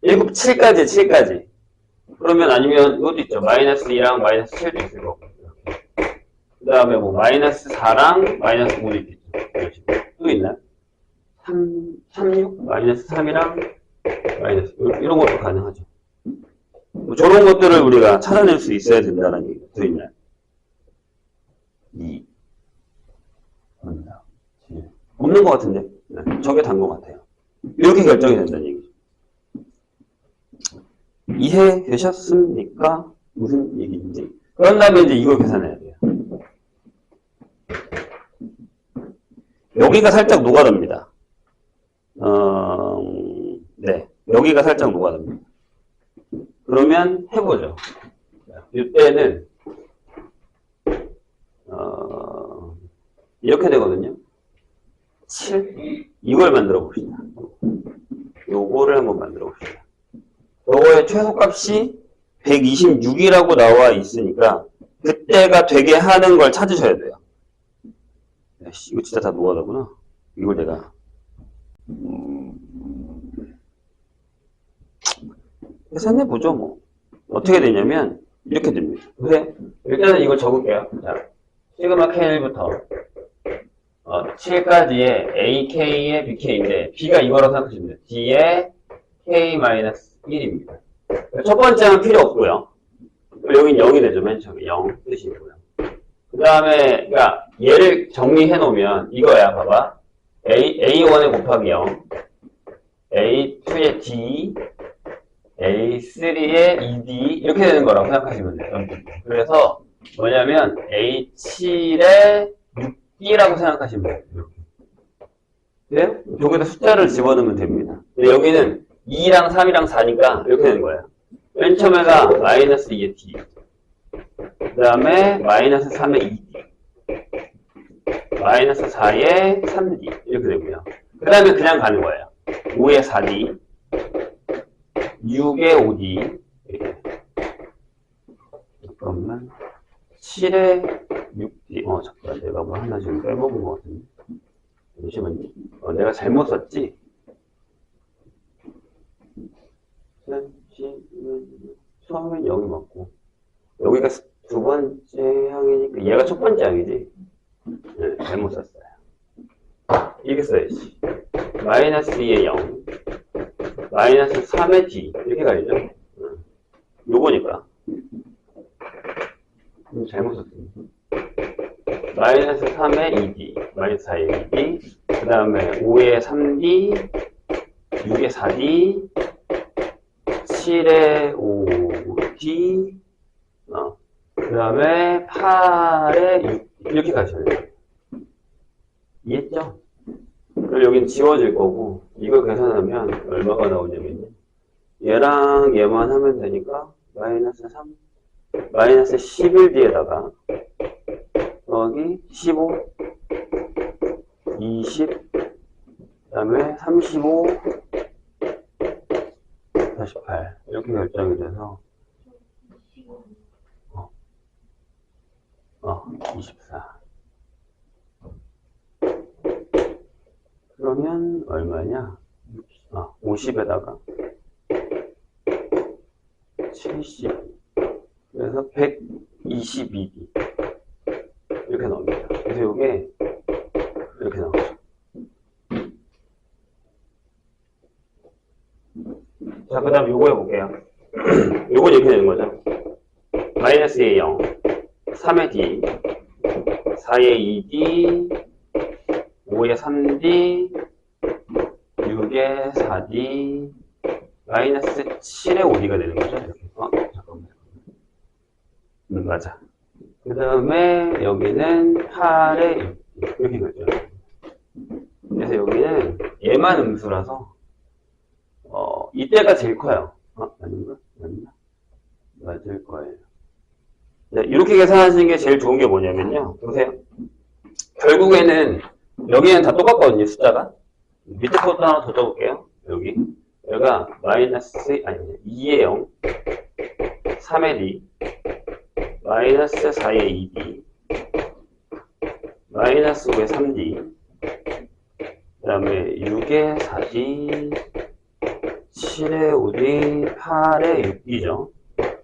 7까지. 그러면 아니면 이것도 있죠. 마이너스 2랑 마이너스 7도 있을 거고. 그 다음에 뭐 마이너스 4랑 마이너스 5도 있겠죠. 또 있나요? 36, 마이너스 3이랑 마이너스 이런 것도 가능하죠. 뭐 저런 것들을 우리가 찾아낼 수 있어야 된다는 얘기가 들어있나요? 2. 없는 것 같은데? 네, 저게 단 것 같아요. 이렇게 결정이 된다는 얘기죠. 이해되셨습니까? 무슨 얘기인지. 그런 다음에 이제 이걸 계산해야 돼요. 여기가 살짝 노가다입니다. 네. 여기가 살짝 노가다입니다. 그러면 해보죠. 이때는, 이렇게 되거든요. 7. 이걸 만들어 봅시다. 요거를 한번 만들어 봅시다. 요거의 최소값이 126이라고 나와 있으니까, 그때가 되게 하는 걸 찾으셔야 돼요. 야, 이거 진짜 다 노가다구나. 이걸 내가. 계산해보죠, 뭐. 어떻게 되냐면, 이렇게 됩니다. 근데, 일단은 이걸 적을게요. 자, 시그마 K1부터, 7까지의 AK의 BK인데, B가 이거라고 생각하시면 돼요. D의 K-1입니다. 첫 번째는 필요 없고요. 여긴 0이 되죠, 맨 처음에. 0 뜻이고요. 그 다음에, 그니까, 얘를 정리해 놓으면, 이거야, 봐봐. A1에 곱하기 0, A2에 D, A3에 ED, 이렇게 되는 거라고 생각하시면 돼요. 그래서, 뭐냐면, A7에 6D라고 생각하시면 돼요. 그래요? 여기다 숫자를 집어넣으면 됩니다. 근데 여기는 2랑 3이랑 4니까, 이렇게 되는 거예요. 맨 처음에가 마이너스 2의 D. 그 다음에 마이너스 3의 2D. 마이너스 4의 3D. 이렇게 되고요. 그 다음에 그냥 가는 거예요. 5의 4D. 6의 5D. 이렇게. 잠깐만. 7의 6D. 잠깐. 내가 뭐 하나 지금 빼먹은 것 같은데. 잠시만요. 내가 잘못 썼지? 처음엔 여기 맞고. 여기가 두 번째 항이니까 얘가 첫 번째 항이지. 네, 잘못 썼어요. 이렇게 써야지. 마이너스 2의 0, 마이너스 3의 D 이렇게 가야죠. 요거니까. 잘못 썼습니다. 마이너스 3의 2D, 마이너스 4의 2D, 그 다음에 5의 3D, 6의 4D, 7의 5D, 그 다음에 8의 6, 이렇게 가셔야 돼요. 이해했죠? 그럼 여긴 지워질 거고, 이걸 계산하면 얼마가 나오냐면요. 얘랑 얘만 하면 되니까, 마이너스 3, 마이너스 11D에다가, 여기 15, 20, 그 다음에 35, 48. 이렇게 결정이 돼서, 24. 그러면 얼마냐? 50에다가 70. 그래서 122D. 이렇게 나옵니다. 그래서 이게 이렇게 나오죠. 자, 그 다음 요거 해볼게요. 요건 이렇게 되는 거죠. 마이너스 2의 0, 3의 D, 4의 2D, 5의 3D, 6의 4D, 마이너스 7의 5D가 되는 거죠. 이렇게. 잠깐만. 맞아. 그 다음에 여기는 8의 6D. 이렇게 되죠. 그래서 여기는 얘만 음수라서, 이때가 제일 커요. 아닌가? 맞나? 맞을 거예요. 네, 이렇게 계산하시는 게 제일 좋은 게 뭐냐면요. 보세요. 결국에는 여기는 다 똑같거든요, 숫자가. 밑에 것도 하나 더 적을게요. 여기가 마이너스, 2의 0, 3의 D, 마이너스 4의 2D, 마이너스 5의 3D, 그 다음에 6의 4D, 7의 5D, 8의 6D죠.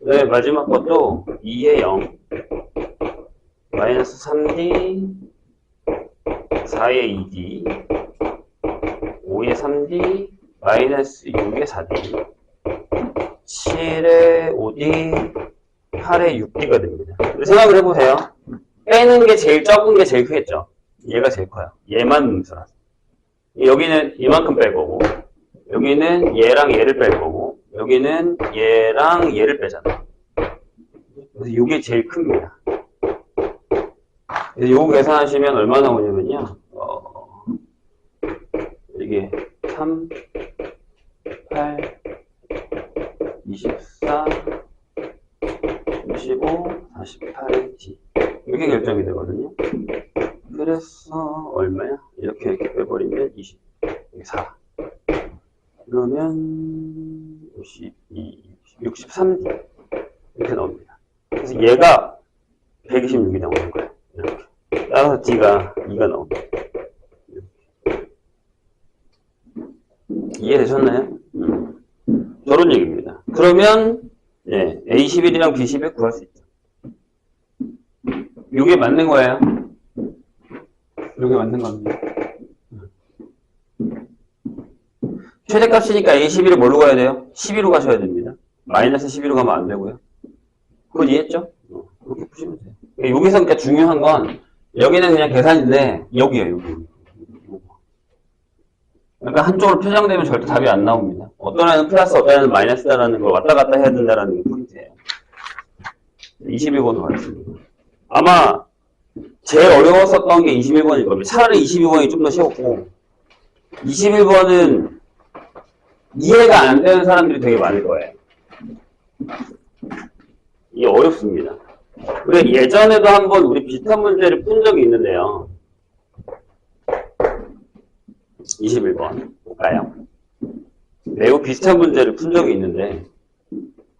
네, 마지막 것도 2의 0, 마이너스 3D, 4의 2D, 5의 3D, 마이너스 6의 4D, 7에 5D, 8에 6D가 됩니다. 생각을 해보세요. 빼는 게 제일 적은 게 제일 크겠죠. 얘가 제일 커요. 얘만 음수라서. 여기는 이만큼 뺄 거고, 여기는 얘랑 얘를 뺄 거고, 여기는 얘랑 얘를 빼잖아. 그래서 이게 제일 큽니다. 그래서 요거 계산하시면 얼마 나오냐면요. 이게 3, 8, 24, 65, 48의 D. 이렇게 결정이 되거든요. 그래서 얼마야? 이렇게 빼버리면 20, 4. 그러면 52, 63D. 이렇게 나옵니다. 그래서 얘가 126이 나오는 거예요. 이렇게. 따라서 D가 2가 나옵니다. 이해되셨나요? 저런 얘기입니다. 그러면 예, A11이랑 B11 구할 수 있죠. 이게 맞는 거예요. 이게 맞는 겁니다. 최대값이니까 A11을 뭘로 가야 돼요? 12로 가셔야 됩니다. 마이너스 12로 가면 안 되고요. 그건 이해했죠? 그렇게 푸시면 돼요. 여기서 그러니까 중요한 건 여기는 그냥 계산인데 여기에요. 여기. 그러니까 한쪽으로 편향되면 절대 답이 안 나옵니다. 어떤 애는 플러스, 어떤 애는 마이너스다라는 걸 왔다 갔다 해야 된다라는 게 포인트예요. 21번으로 가겠습니다. 아마 제일 어려웠었던 게 21번일 겁니다. 차라리 22번이 좀 더 쉬웠고 21번은 이해가 안 되는 사람들이 되게 많을 거예요. 이게 어렵습니다. 우리 예전에도 한번 우리 비슷한 문제를 푼 적이 있는데요. 21번 볼까요? 매우 비슷한 문제를 푼 적이 있는데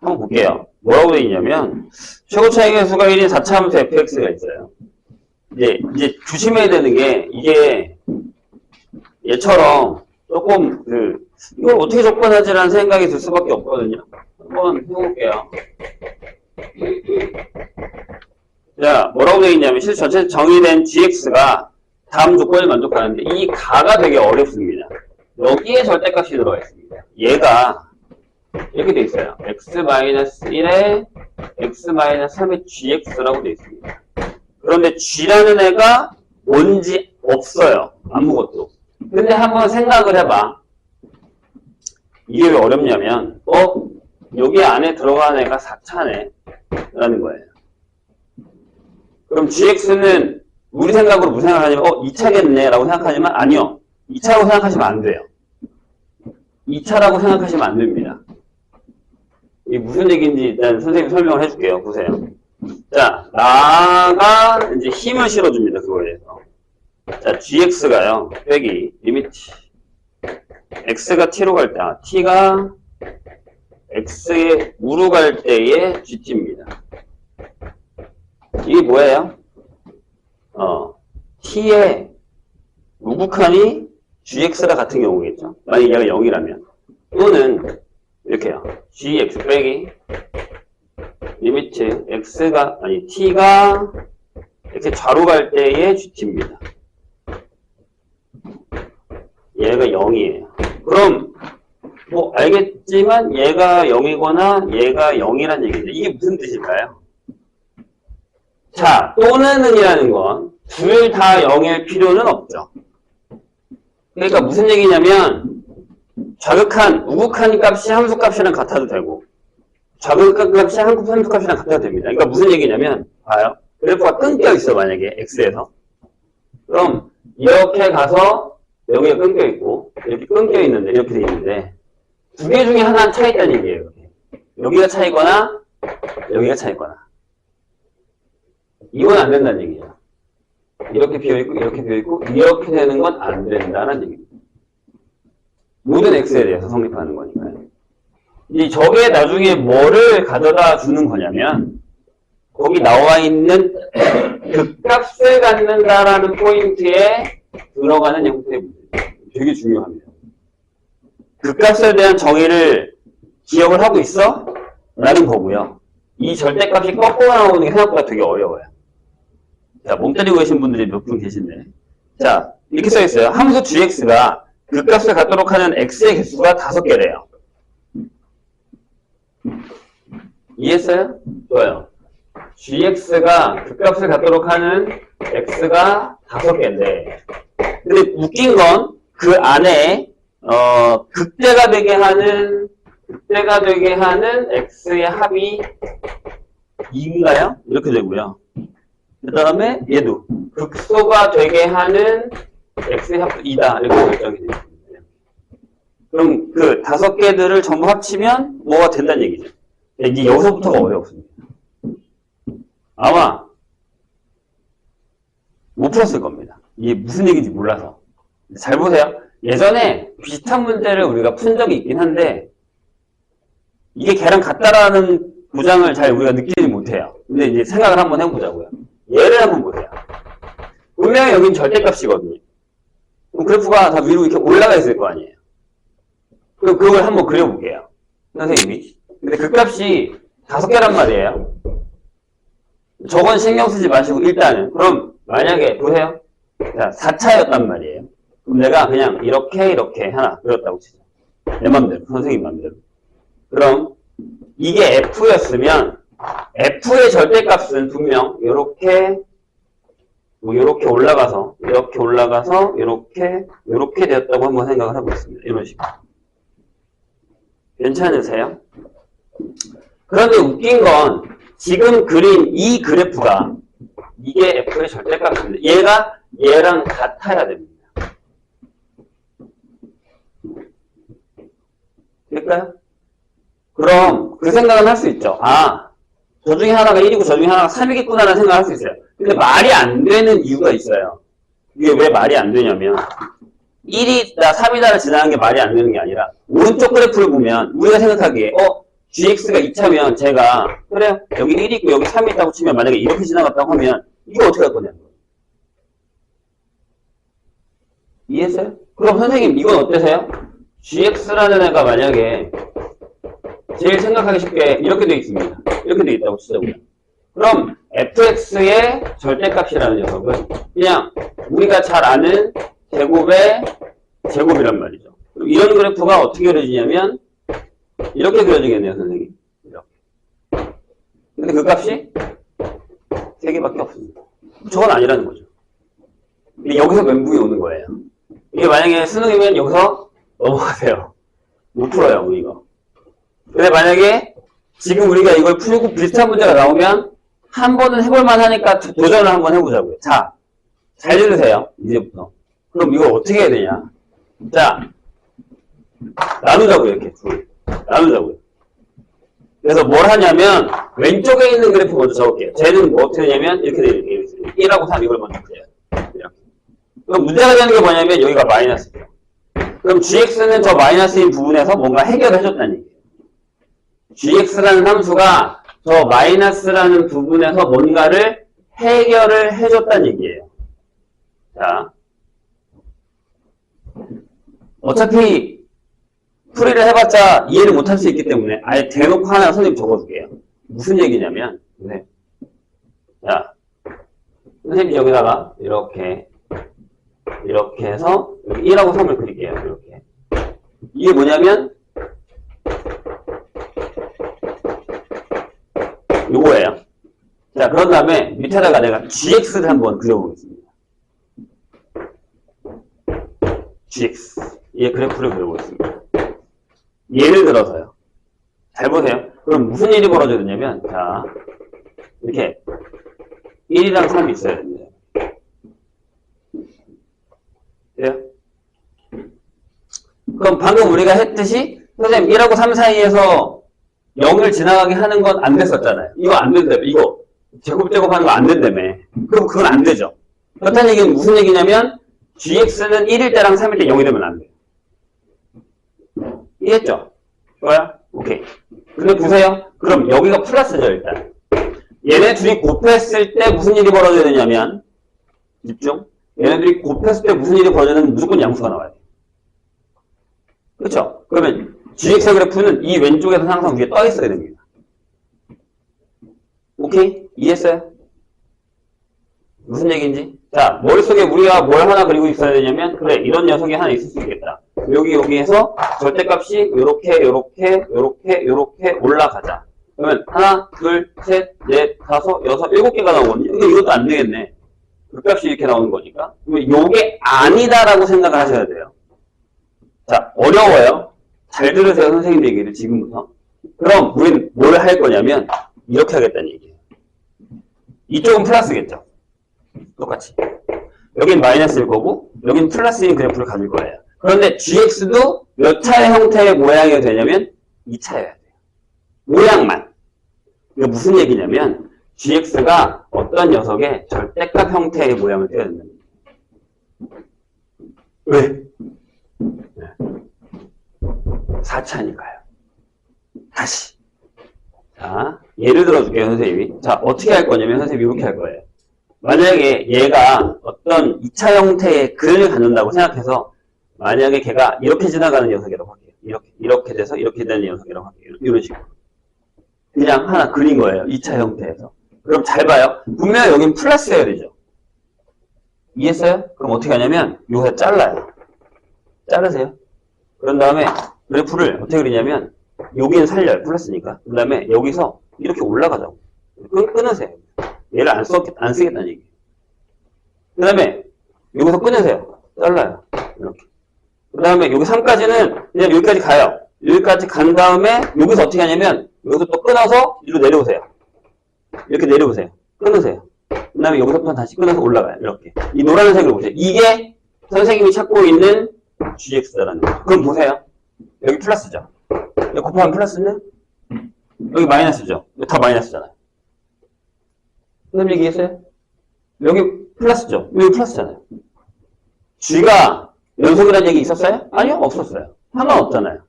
한번 볼게요. 뭐라고 되어 있냐면 최고 차이의 수가 1인 4차 함수 fx가 있어요. 이제 조심해야 되는 게 이게 얘처럼 조금 이걸 어떻게 접근하지라는 생각이 들 수밖에 없거든요. 한번 해볼게요. 자, 뭐라고 되어 있냐면 실수 전체 정의된 gx가 다음 조건을 만족하는데 이 가가 되게 어렵습니다. 여기에 절대값이 들어가 있습니다. 얘가 이렇게 돼 있어요. x-1에 x-3의 gx라고 돼 있습니다. 그런데 g라는 애가 뭔지 없어요. 아무것도. 근데 한번 생각을 해봐. 이게 왜 어렵냐면 여기 안에 들어간 애가 4차네 라는 거예요. 그럼 gx는 우리 생각으로 무슨 생각하냐면 2차겠네 라고 생각하지만 아니요. 2차라고 생각하시면 안 돼요. 2차라고 생각하시면 안 됩니다. 이게 무슨 얘기인지 일단 선생님이 설명을 해줄게요. 보세요. 자, 나가 이제 힘을 실어줍니다. 그거에 대해서. 자, gx가요. 빼기 리미트 x가 t로 갈 때, t가 x의 우로 갈 때의 gt입니다. 이게 뭐예요? t의 우극한이 gx랑 같은 경우겠죠. 만약 얘가 0이라면 또는 이렇게요. gx 빼기 리미트 x가 t가 이렇게 좌로 갈 때의 gt입니다. 얘가 0이에요. 그럼 뭐 알겠지만 얘가 0이거나 얘가 0이란 얘기죠. 이게 무슨 뜻일까요? 자, 또는은 이라는 건 둘 다 0일 필요는 없죠. 그러니까 무슨 얘기냐면 좌극한, 우극한 값이 함수 값이랑 같아도 되고 좌극한 값이 함수 값이랑 같아도 됩니다. 그러니까 무슨 얘기냐면 봐요. 그래프가 끊겨 있어 만약에 x에서. 그럼 이렇게 가서 여기가 끊겨 있고 이렇게 끊겨 있는데 이렇게 돼 있는데 두 개 중에 하나는 차 있다는 얘기예요. 여기가 차이거나 여기가 차이거나. 이건 안 된다는 얘기예요. 이렇게 비어있고 이렇게 비어있고 이렇게 되는 건 안 된다는 얘기입니다. 모든 x에 대해서 성립하는 거니까요. 이 저게 나중에 뭐를 가져다 주는 거냐면 거기 나와 있는 극값을 갖는다라는 포인트에 들어가는 형태의 문제예요. 되게 중요합니다. 극값에 대한 정의를 기억을 하고 있어? 라는 거고요. 이 절대값이 거꾸로 나오는 게 생각보다 되게 어려워요. 자, 몸 때리고 계신 분들이 몇 분 계신데. 자, 이렇게 써있어요. 함수 gx가 극값을 갖도록 하는 x의 개수가 5개래요. 이해했어요? 좋아요. gx가 극값을 갖도록 하는 x가 5개인데, 근데 웃긴 건 그 안에 극대가 되게 하는 x의 합이 2인가요? 이렇게 되고요. 그 다음에 얘도 극소가 되게 하는 x의 합도 2다. 이렇게 결정이 됩니다. 그럼 그 5개들을 전부 합치면 뭐가 된다는 얘기죠. 이제 여기서부터가 어렵습니다. 아마 못 풀었을 겁니다. 이게 무슨 얘기인지 몰라서. 잘 보세요. 예전에 비슷한 문제를 우리가 푼 적이 있긴 한데 이게 걔랑 같다라는 보장을 잘 우리가 느끼지 못해요. 근데 이제 생각을 한번 해보자고요. 얘를 한번 보세요. 분명히 여긴 절대값이거든요. 그럼 그래프가 다 위로 이렇게 올라가 있을 거 아니에요. 그럼 그걸 한번 그려볼게요. 선생님이. 근데 그 값이 5개란 말이에요. 저건 신경 쓰지 마시고 일단은. 그럼 만약에 보세요. 자, 4차였단 말이에요. 그럼 내가 그냥 이렇게 하나 그렸다고 치죠. 내 맘대로. 선생님 맘대로. 그럼 이게 F였으면 F의 절대값은 분명 이렇게 올라가서 이렇게 되었다고 한번 생각을 해보겠습니다. 이런 식으로. 괜찮으세요? 그런데 웃긴 건 지금 그린 이 그래프가 이게 F의 절대값입니다. 얘가 얘랑 같아야 됩니다. 될까요? 그럼 그 생각은 할 수 있죠. 아, 저 중에 하나가 1이고 저 중에 하나가 3이겠구나라는 생각을 할 수 있어요. 근데 말이 안 되는 이유가 있어요. 이게 왜 말이 안 되냐면 1이다 3이다를 지나간 게 말이 안 되는 게 아니라 오른쪽 그래프를 보면 우리가 생각하기에 gx가 2차면 제가 그래요. 여기 1이 있고 여기 3이 있다고 치면 만약에 이렇게 지나갔다고 하면 이거 어떻게 할 거냐고. 이해했어요? 그럼 선생님 이건 어때세요? gx라는 애가 만약에 제일 생각하기 쉽게 이렇게 돼 있습니다. 이렇게 돼 있다고 치자고요. 그럼 fx의 절대값이라는 녀석은 그냥 우리가 잘 아는 제곱의 제곱이란 말이죠. 이런 그래프가 어떻게 그려지냐면 이렇게 그려지겠네요, 선생님. 이렇게. 근데 그 값이 3개밖에 없습니다. 저건 아니라는 거죠. 이게 여기서 멘붕이 오는 거예요. 이게 만약에 수능이면 여기서 넘어가세요. 못 풀어요, 우리가. 근데 만약에 지금 우리가 이걸 풀고 비슷한 문제가 나오면 한 번은 해볼만 하니까 도전을 한번 해보자고요. 자, 잘 들으세요. 이제부터. 그럼 이걸 어떻게 해야 되냐. 자, 나누자고요. 이렇게 둘. 나누자고요. 그래서 뭘 하냐면 왼쪽에 있는 그래프 먼저 적을게요. 쟤는 뭐 어떻게 되냐면 이렇게 돼요. 1하고 3 이걸 먼저 그려요. 이렇게. 그럼 문제가 되는 게 뭐냐면 여기가 마이너스예요. 그럼 gx는 저 마이너스인 부분에서 뭔가 해결을 해줬다는 얘기예요. gx라는 함수가 저 마이너스라는 부분에서 뭔가를 해결을 해줬다는 얘기예요. 자, 어차피 풀이를 해봤자 이해를 못할 수 있기 때문에 아예 대놓고 하나 선생님 적어줄게요. 무슨 얘기냐면, 네. 자, 선생님 여기다가 이렇게 해서 여기 1하고 3을 그릴게요. 이렇게. 이게 뭐냐면 요거예요. 자, 그런 다음에 밑에다가 내가 gx를 한번 그려보겠습니다. gx. 얘 그래프를 그려보겠습니다. 예를 들어서요. 잘 보세요. 그럼 무슨 일이 벌어지느냐면, 자, 이렇게 1이랑 3이 있어야 됩니다. 돼요? 그럼 방금 우리가 했듯이 선생님 1하고 3 사이에서 0을 지나가게 하는 건 안 됐었잖아요. 이거 안 된다며. 이거 제곱하는 거 안 된다며. 그럼 그건 안 되죠. 그렇다는 얘기는 무슨 얘기냐면 gx는 1일 때랑 3일 때 0이 되면 안 돼요. 이해했죠? 좋아요? 오케이. 근데 보세요. 그럼 여기가 플러스죠, 일단. 얘네 둘이 곱했을 때 무슨 일이 벌어지느냐면, 집중. 얘네들이 곱했을 때 무슨 일이 벌어지냐면 무조건 양수가 나와요. 그렇죠? 그러면 gx 그래프는 이 왼쪽에서 항상 위에 떠 있어야 됩니다. 오케이? 이해했어요? 무슨 얘기인지? 자, 머릿속에 우리가 뭘 하나 그리고 있어야 되냐면, 그래, 이런 녀석이 하나 있을 수 있겠다. 여기에서 절대값이 요렇게 올라가자. 그러면 하나, 둘, 셋, 넷, 다섯, 여섯, 일곱 개가 나오거든요. 근데 이것도 안 되겠네. 그 값이 이렇게 나오는 거니까. 그러면 요게 아니다라고 생각을 하셔야 돼요. 자, 어려워요. 잘 들으세요, 선생님 얘기를 지금부터. 그럼 우린 뭘 할 거냐면 이렇게 하겠다는 얘기예요. 이쪽은 플러스겠죠. 똑같이. 여긴 마이너스일 거고 여긴 플러스인 그래프를 가질 거예요. 그런데 gx도 몇 차의 형태의 모양이 되냐면 2차여야 돼요. 모양만. 이게 무슨 얘기냐면 gx가 어떤 녀석의 절대값 형태의 모양을 떼야 된다는 거예요. 왜? 4차니까요. 다시. 자, 예를 들어줄게요, 선생님이. 자, 어떻게 할 거냐면 선생님이 이렇게 할 거예요. 만약에 얘가 어떤 2차 형태의 그림을 갖는다고 생각해서 만약에 걔가 이렇게 지나가는 녀석이라고 할게요. 이렇게 돼서 이렇게 되는 녀석이라고 할게요. 이런 식으로. 그냥 하나 그린 거예요. 2차 형태에서. 그럼 잘 봐요. 분명히 여긴 플러스여야 되죠. 이해했어요? 그럼 어떻게 하냐면 요새 잘라요. 자르세요. 그런 다음에 그래프를 어떻게 그리냐면 여기는 살려요. 플러스니까. 그 다음에 여기서 이렇게 올라가자고. 끊으세요. 얘를 안 쓰겠다는 얘기예요. 그 다음에 여기서 끊으세요. 잘라요. 이렇게. 그 다음에 여기 3까지는 그냥 여기까지 가요. 여기까지 간 다음에 여기서 어떻게 하냐면 여기서 또 끊어서 이리로 내려오세요. 이렇게 내려오세요. 끊으세요. 그 다음에 여기서부터 다시 끊어서 올라가요. 이렇게. 이 노란색을 보세요. 이게 선생님이 찾고 있는 gx라는 거예요. 그럼 보세요. 여기 플러스죠. 여기 곱하면 플러스네? 여기 마이너스죠. 여기 다 마이너스잖아요. 선생님 얘기했어요? 여기 플러스죠. 여기 플러스잖아요. g가 연속이라는 얘기 있었어요? 아니요, 없었어요. 상관없잖아요.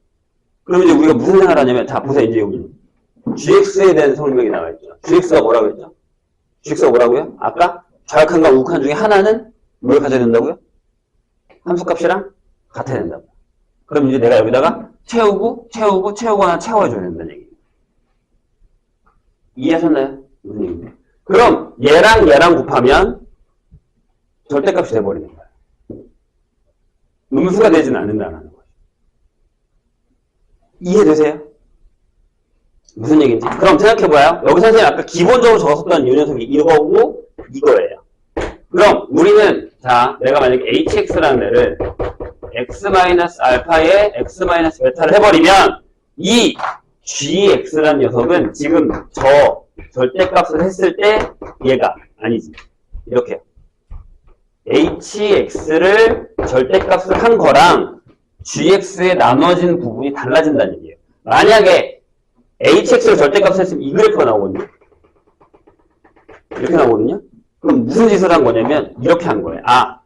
그럼 이제 우리가 무슨 생각을 하냐면, 자, 보세요. 이제 여기 gx에 대한 설명이 나와 있죠. gx가 뭐라고 했죠? gx가 뭐라고요? 아까 좌익한과 우극한 중에 하나는 뭘 가져야 된다고요? 함수값이랑 같아야 된다고. 그럼 이제 내가 여기다가 채우고 하나 채워줘야 된다는 얘기예요. 이해하셨나요? 무슨 얘기인데? 그럼 얘랑 곱하면 절대값이 돼버리는 거예요. 음수가 되지는 않는다는 거죠. 이해되세요? 무슨 얘기인지? 그럼 생각해봐요. 여기 선생님 아까 기본적으로 적었었던 이 녀석이 이거고 이거예요. 그럼 우리는 자 내가 만약에 hx라는 애를 x-알파에 x-베타를 해버리면 이 gx라는 녀석은 지금 저 절대값을 했을 때 얘가 아니지. 이렇게요. hx를 절대값을 한 거랑 gx에 나눠진 부분이 달라진다는 얘기예요. 만약에 hx를 절대값을 했으면 이 그래프가 나오거든요. 이렇게 나오거든요. 그럼 무슨 짓을 한 거냐면 이렇게 한 거예요. 아,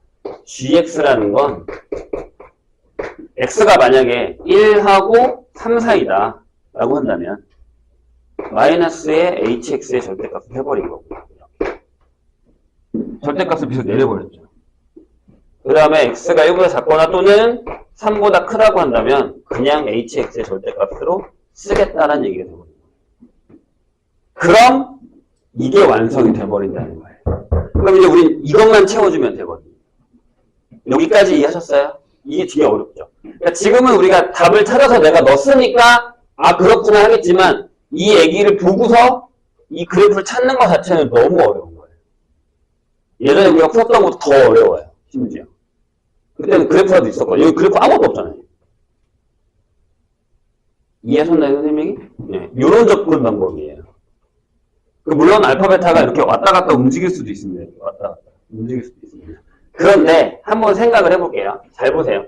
gx라는 건 x가 만약에 1하고 3 사이다 라고 한다면 마이너스의 hx의 절대값을 해버린 거고 절대값을 계속 내려버렸죠. 그 다음에 x가 1보다 작거나 또는 3보다 크다고 한다면 그냥 hx의 절대값으로 쓰겠다는 얘기가 되거든요. 그럼 이게 완성이 돼버린다는 거예요. 그럼 이제 우린 이것만 채워주면 되거든요. 여기까지 이해하셨어요? 이게 되게 어렵죠. 그러니까 지금은 우리가 답을 찾아서 내가 넣었으니까 아 그렇구나 하겠지만 이 얘기를 보고서 이 그래프를 찾는 것 자체는 너무 어려운 거예요. 예전에 우리가 풀었던 것도 더 어려워요. 심지어. 그때는 그래프라도 있었거든요. 여기 그래프 아무것도 없잖아요. 이해하셨나요, 선생님이? 네. 이런 접근 방법이에요. 물론 알파, 베타가 이렇게 왔다 갔다 움직일 수도 있습니다. 왔다 갔다 움직일 수도 있습니다. 그런데 한번 생각을 해볼게요. 잘 보세요.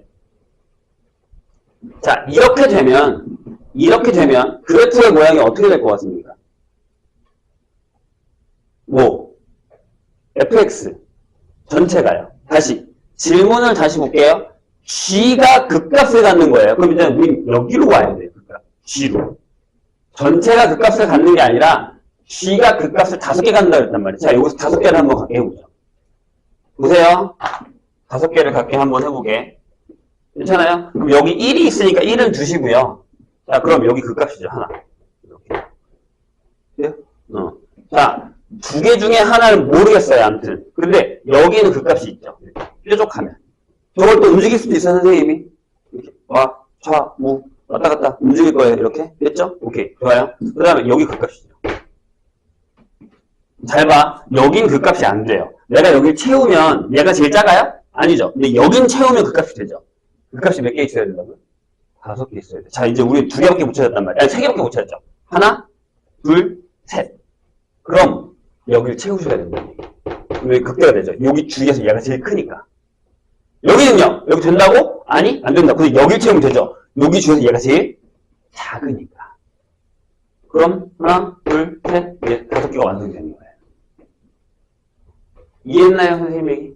자, 이렇게 되면 그래프의 모양이 어떻게 될 것 같습니까? 뭐 fx 전체가요. 다시 질문을 다시 볼게요. g가 극값을 갖는 거예요. 그럼 이제 우리 여기로 와야 돼요. 극값. g로. 전체가 극값을 갖는 게 아니라 g가 극값을 5개 갖는다 그랬단 말이에요. 자, 여기서 5개를 한번 갖게 해보죠. 보세요. 5개를 갖게 한번 해보게. 괜찮아요? 그럼 여기 1이 있으니까 1은 두시고요. 자, 그럼 여기 극값이죠. 하나. 이렇게. 자, 2개 중에 하나를 모르겠어요. 아무튼. 근데 여기는 극값이 있죠. 뾰족하면. 저걸 또 움직일 수도 있어요, 선생님이. 이렇게. 와, 좌, 우, 왔다 갔다 움직일 거예요. 이렇게. 됐죠? 오케이. 좋아요. 그 다음에 여기 극값이죠. 잘 봐. 여긴 극값이 안 돼요. 내가 여길 채우면 얘가 제일 작아요? 아니죠. 근데 여긴 채우면 극값이 되죠. 극값이 몇 개 있어야 된다고요? 5개 있어야 돼. 자, 이제 우리 2개밖에 못 찾았단 말이야. 아니, 3개밖에 못 찾았죠. 하나, 둘, 셋. 그럼 여기를 채우셔야 된다는 얘기. 그럼 극대가 되죠. 여기 중에서 얘가 제일 크니까. 여기는요? 여기 된다고? 아니, 안 된다. 근데 여기 채우면 되죠. 여기 중에서 얘가 제일 작으니까. 그럼 하나, 둘, 셋, 넷, 5개가 완성되는 거예요. 이해했나요, 선생님 얘기?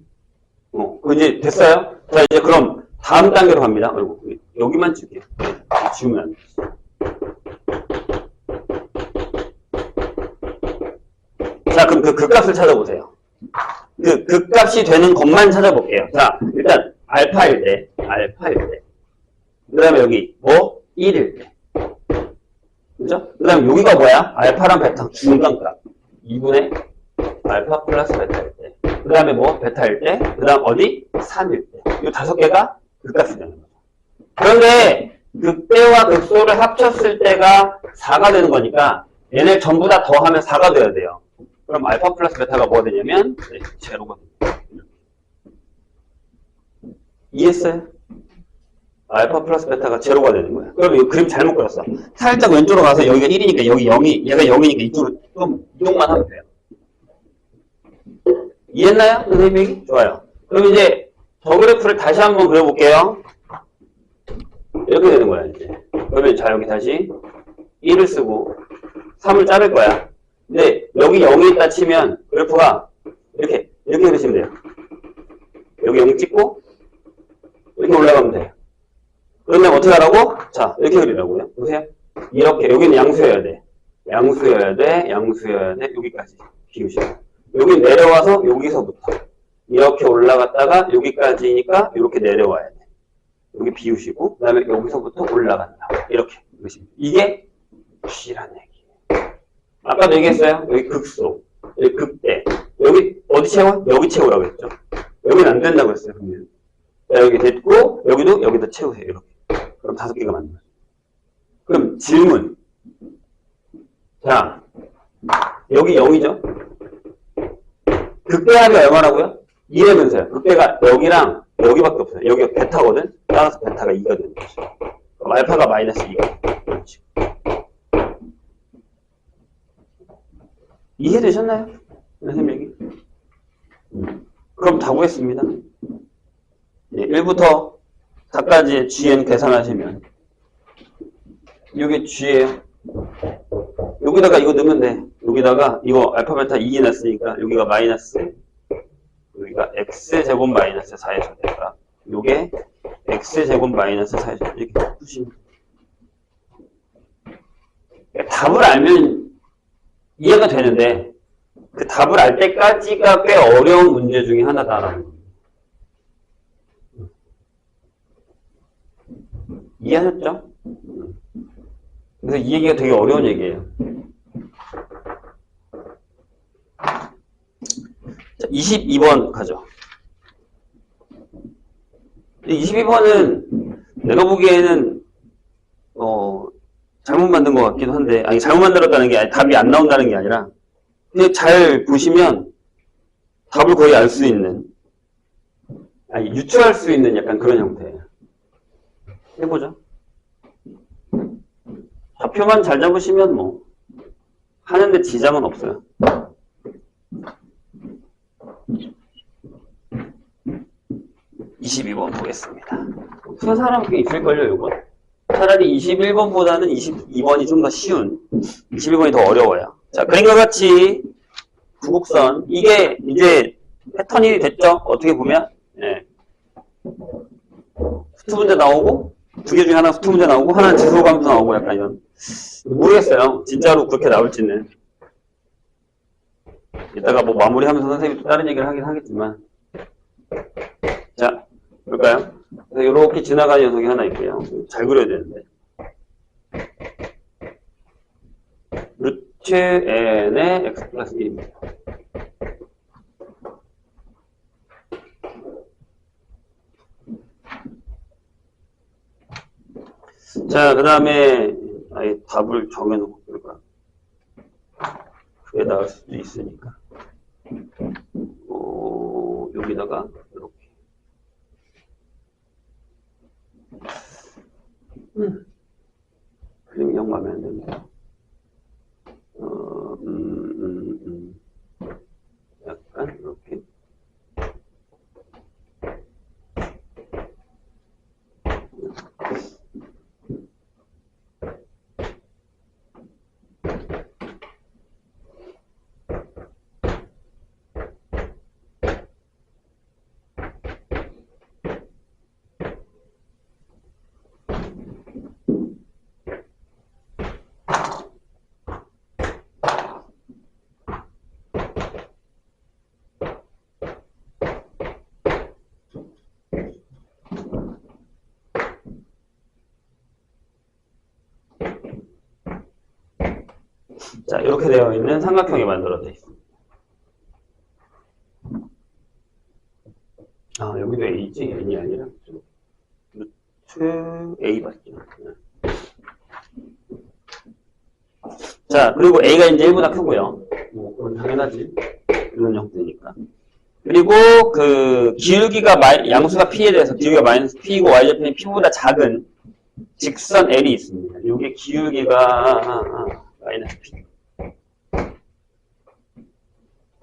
그 이제 됐어요? 자, 이제 그럼 다음 단계로 갑니다. 아이고, 여기만 찍게요. 지우면 안 돼. 자, 그럼 그 극값을 찾아보세요. 그 극값이 되는 것만 찾아볼게요. 자, 일단 알파일 때. 그 다음에 여기 뭐? 1일 때. 그죠? 그 다음에 여기가 뭐야? 알파랑 베타 중간값. 2분의 알파 플러스 베타일 때. 그 다음에 뭐? 베타일 때. 그 다음 어디? 3일 때. 이 5개가 극값이 되는 거죠. 그런데 극대와 극소를 합쳤을 때가 4가 되는 거니까 얘네 전부 다 더하면 4가 돼야 돼요. 그럼 알파 플러스 베타가 뭐가 되냐면 네, 제로가 됩니다. 이해했어요? 알파 플러스 베타가 제로가 되는 거야. 그럼 이 그림 잘못 그렸어. 살짝 왼쪽으로 가서 여기가 1이니까 여기 0이 얘가 0이니까 이쪽으로 좀 이동만 하면 돼요. 이해했나요? 선생님 얘기? 좋아요. 그럼 이제 저 그래프를 다시 한번 그려볼게요. 이렇게 되는 거야 이제. 그러면 자 여기 다시 1을 쓰고 3을 자를 거야. 근데 여기 0이 있다 치면 그래프가 이렇게 그리시면 돼요. 여기 0 찍고 이렇게 올라가면 돼요. 그러면 어떻게 하라고? 자, 이렇게 그리라고요. 보세요. 이렇게 여기는 양수여야 돼. 양수여야 돼. 여기까지 비우시고. 여기 내려와서 여기서부터 이렇게 올라갔다가 여기까지니까 이렇게 내려와야 돼. 여기 비우시고 그 다음에 여기서부터 올라간다. 이렇게 그리시면 돼요. 이게 G란 얘기예요. 아까도 얘기했어요. 여기 극소, 여기 극대. 여기 어디 채워? 여기 채우라고 했죠. 여기는 안 된다고 했어요. 그러면. 자, 여기 됐고 여기도 여기다 채우세요. 이렇게. 그럼 5개가 맞는 거죠. 그럼 질문. 자, 여기 0이죠. 극대합이 얼마라고요? 2라면서요. 극대가 여기랑 여기밖에 없어요. 여기가 베타거든. 따라서 베타가 2가 되는 거죠. 그럼 알파가 마이너스 2가 그렇지. 이해되셨나요? 선생님 얘기? 그럼 다 구했습니다. 네, 1부터 4까지의 Gn 계산하시면 이게 G예요. 여기다가 이거 넣으면 돼. 여기다가 이거 알파 베타 2이 났으니까 여기가 마이너스, 여기가 x제곱 마이너스 4의 절대값, 요게 x제곱 마이너스 4의 절대값. 이렇게 푸시면 답을 알면 이해가 되는데 그 답을 알 때까지가 꽤 어려운 문제 중에 하나다라는 겁니다. 이해하셨죠? 그래서 이 얘기가 되게 어려운 얘기예요. 자, 22번 가죠. 22번은 내가 보기에는 잘못 만든 것 같기도 한데, 아니 잘못 만들었다는 게 아니라 답이 안 나온다는 게 아니라 그냥 잘 보시면 답을 거의 알 수 있는, 아니 유추할 수 있는 약간 그런 형태예요. 해보죠. 좌표만 잘 잡으시면 뭐 하는데 지장은 없어요. 22번 보겠습니다. 푼 사람 꽤 있을걸요, 이거? 차라리 21번보다는 22번이 좀 더 쉬운, 22번이 더 어려워요. 자, 그림과 같이 구곡선, 이게 이제 패턴이 됐죠? 어떻게 보면? 네. 수투 문제 나오고, 2개 중에 하나 수투 문제 나오고, 하나는 지수감도 나오고, 약간 이런. 모르겠어요. 진짜로 그렇게 나올지는. 이따가 뭐 마무리하면서 선생님이 또 다른 얘기를 하긴 하겠지만. 자, 볼까요? 이렇게 지나가는 녀석이 하나 있고요. 잘 그려야 되는데. 루트 n의 x 플러스 1입니다. 자, 그 다음에 아예 답을 정해놓고 그럴까? 그게 나을 수도 있으니까. 여기다가 이렇게. 그림이 영 마음에 안 듭니다. 약간 이렇게. 자, 이렇게 되어 있는 삼각형이 만들어져 있습니다. 아, 여기도 A지? N이 아니라 루트 A 맞죠? 자, 그리고 A가 이제 1보다 크고요. 뭐, 그건 당연하지. 이런 형태니까. 그리고 그 기울기가 양수가 P에 대해서 기울기가 마이너스 P이고 Y좌표는 P보다 작은 직선 L이 있습니다. 이게 기울기가 마이너스 P.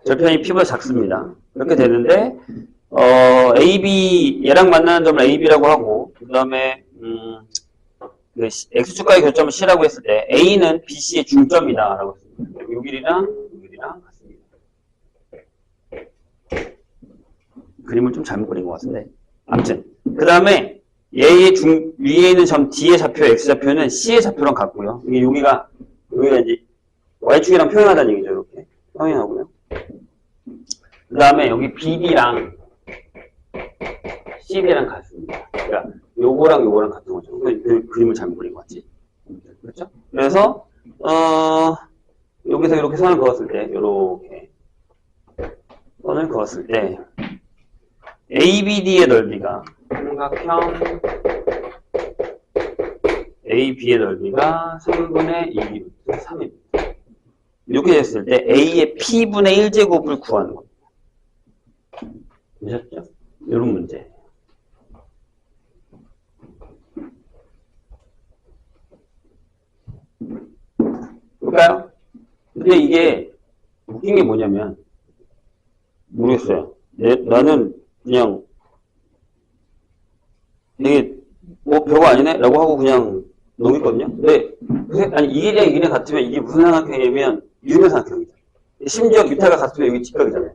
절편이 P보다 작습니다. 그렇게 되는데 AB 얘랑 만나는 점을 AB라고 하고 그 다음에 X축과의 교점을 C라고 했을 때 A는 BC의 중점이다 라고 했습니다. 요 길이랑 같습니다. 그림을 좀 잘못 그린 것 같은데 아무튼 그 다음에 얘의 위에 있는 점 D의 좌표 X좌표는 C의 좌표랑 같고요. 여기가 이제 Y축이랑 평행하다는 얘기죠. 이렇게 평행하고요. 그 다음에 여기 BD랑 CD랑 같습니다. 그러니까 요거랑 같은 거죠. 그 그림을 잘못 그린 것 같지? 그렇죠? 그래서 여기서 이렇게 선을 그었을 때 이렇게 선을 그었을 때 ABD의 넓이가 삼각형 AB의 넓이가 3분의 2 루트 3입니다. 이렇게 됐을 때 A의 P분의 1제곱을 구하는 겁니다. 되셨죠? 이런 문제. 볼까요? 근데 이게 웃긴 게 뭐냐면 모르겠어요. 나는 그냥 이게 뭐 별거 아니네? 라고 하고 그냥 넘겼거든요. 근데 아니 이게 같으면 이게 무슨 삼각형이냐면 유면 삼각형이죠. 심지어 유타가 같으면 여기 직각이잖아요.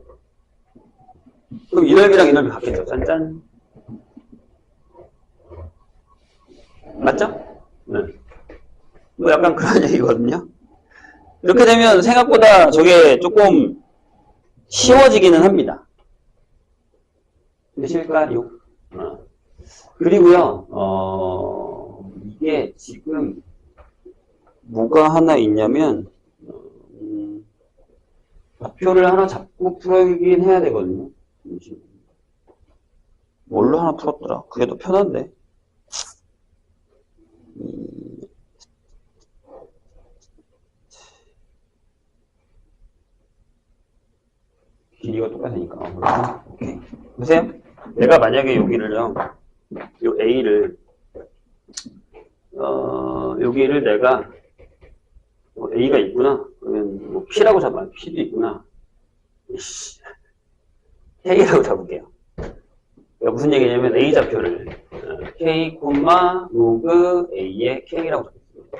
그럼 이 넓이랑 이 넓이 같겠죠. 짠짠. 맞죠? 네. 뭐 약간 그런 얘기거든요. 이렇게 되면 생각보다 저게 조금 쉬워지기는 합니다. 되실까요? 그리고요, 이게 지금 뭐가 하나 있냐면, 좌표를 하나 잡고 풀어주긴 해야 되거든요. 뭘로 하나 풀었더라? 그게 더 편한데. 길이가 똑같으니까. 오케이. 보세요. 내가 만약에 여기를요, 요 A를, 여기를 내가, A가 있구나. 그러면 뭐 P라고 잡아요. P도 있구나. K라고 잡을게요. 그러니까 무슨 얘기냐면 A 좌표를 K, 로그 A의 K라고 잡겠습니다.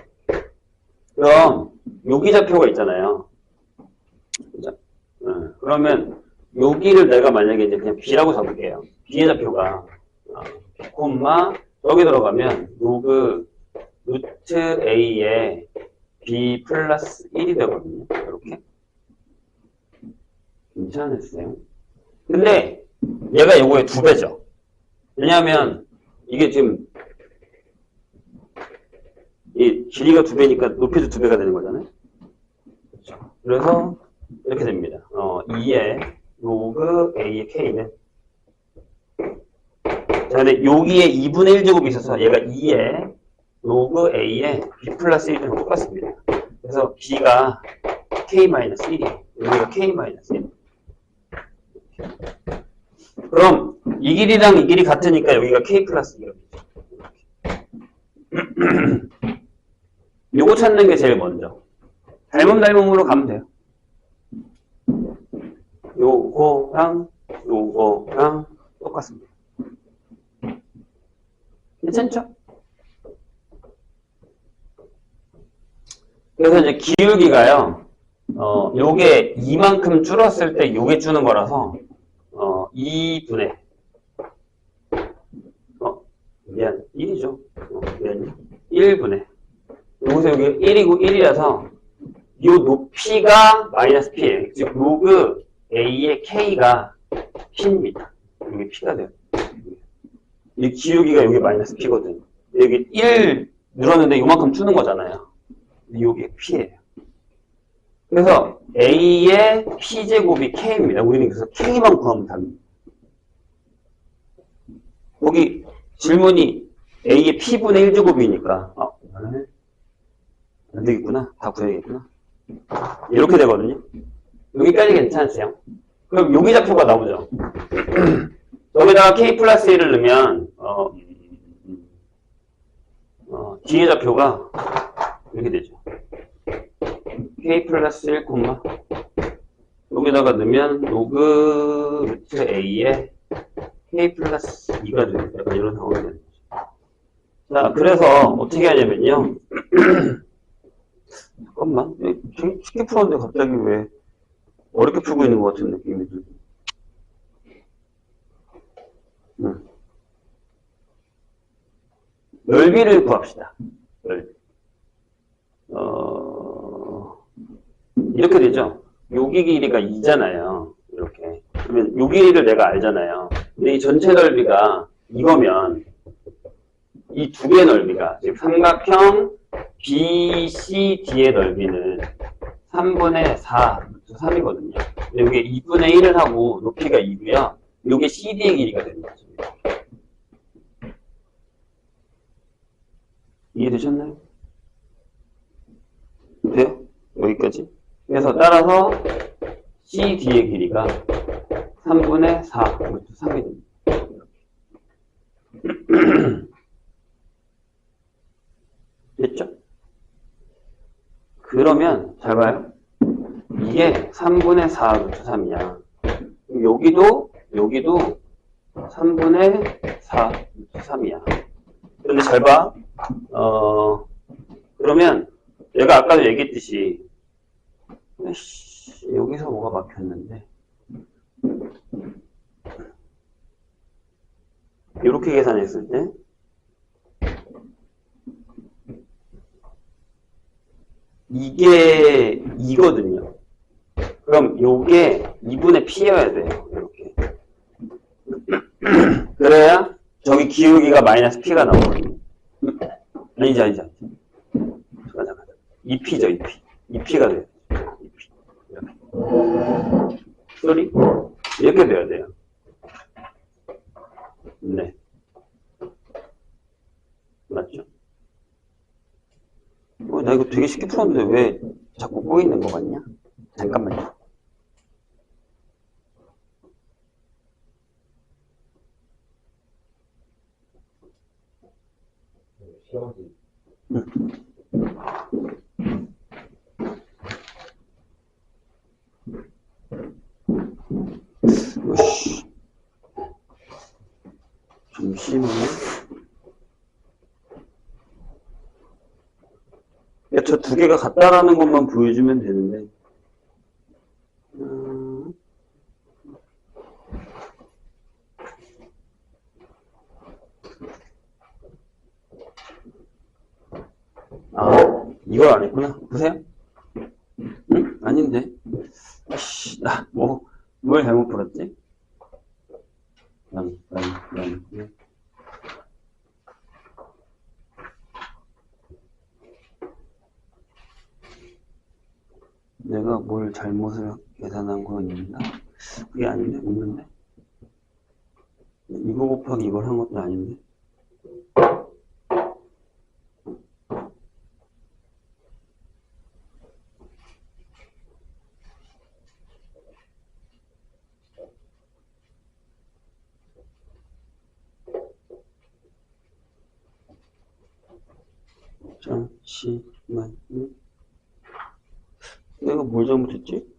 그럼 여기 좌표가 있잖아요. 그죠? 그러면 여기를 내가 만약에 이제 그냥 B라고 잡을게요. B의 좌표가 P, 여기 들어가면 로그 루트 A의 B 플러스 1이 되거든요. 이렇게. 괜찮으세요? 근데 얘가 요거의 2배죠. 왜냐하면 이게 지금 이 길이가 2배니까 높이도 2배가 되는 거잖아요. 그렇죠. 그래서 이렇게 됩니다. 2의 로그 A의 K는 자, 근데 여기에 2분의 1제곱이 있어서 얘가 2의 로그 A에 B 플러스 1은 똑같습니다. 그래서 B가 K-1이에요. 여기가 K-1. 그럼 이 길이랑 이 길이 같으니까 여기가 K 플러스 1이죠. 요거 찾는 게 제일 먼저. 닮음으로 가면 돼요. 요거랑 똑같습니다. 괜찮죠? 그래서 이제 기울기가요, 요게 2만큼 줄었을 때 요게 주는 거라서, 2분의, 미안, 1이죠. 미안, 1분의. 여기서 여기 1이고 1이라서, 요 높이가 마이너스 P예요. 즉, 로그 A의 K가 P입니다. 여기 P가 돼요. 이 기울기가 여기 마이너스 P거든. 여기 1 늘었는데 요만큼 주는 거잖아요. 이게 P예요. 그래서 A의 P제곱이 K입니다. 우리는 그래서 K만 구하면 답니다. 거기 질문이 A의 P분의 1제곱이니까 안 되겠구나. 다 구해야겠구나. 이렇게 되거든요. 여기까지 괜찮으세요? 그럼 여기 좌표가 나오죠. 여기다가 K 플러스 1을 넣으면 뒤에 좌표가 이렇게 되죠. K 플러스 1, 여기다가 넣으면 로그 루트 A에 K 플러스 2가 돼요. 약간 이런 상황이 되는 거죠. 자, 그래서 어떻게 하냐면요. 잠깐만. 쉽게 풀었는데 갑자기 왜 어렵게 풀고 있는 것 같은 느낌이 들죠. 넓이를 구합시다. 넓이. 이렇게 되죠. 여기 길이가 2잖아요. 이렇게. 그러면 요 길이를 내가 알잖아요. 근데 이 전체 넓이가 이거면 이 두 개의 넓이가 지금 삼각형 BCD의 넓이는 3분의 4, 3이거든요. 여기에 2분의 1을 하고 높이가 2고요. 요게 CD의 길이가 되는 거죠. 이해되셨나요? 돼요? 여기까지. 그래서 따라서 CD의 길이가 3분의 4, 3이 됩니다. 됐죠? 그러면 잘 봐요. 이게 3분의 4, 3이야. 여기도 3분의 4, 3이야. 그런데 잘 봐. 그러면 내가 아까도 얘기했듯이 여기서 뭐가 막혔는데 이렇게 계산했을 때 이게 2거든요. 그럼 요게 2분의 P여야 돼요. 이렇게. 그래야 저기 기울기가 마이너스 P가 나오거든요. 아니죠. 잠깐. 2P죠, 2P. 2P가 돼요. 2P. 이렇게. 소리? 이렇게 돼야 돼요. 네. 맞죠? 나 이거 되게 쉽게 풀었는데 왜 자꾸 꼬이는 거 같냐? 잠깐만요. 으씨. 잠시만요. 저 두 개가 같다라는 것만 보여주면 되는데. 이걸 안 했구나. 보세요. 응? 아닌데. 아씨, 뭘 잘못 풀었지? 내가 뭘 잘못을 계산한 건 있나? 그게 아닌데? 없는데? 이거 곱하기 이걸 한 것도 아닌데? 잠시만. 내가 뭘 잘못했지?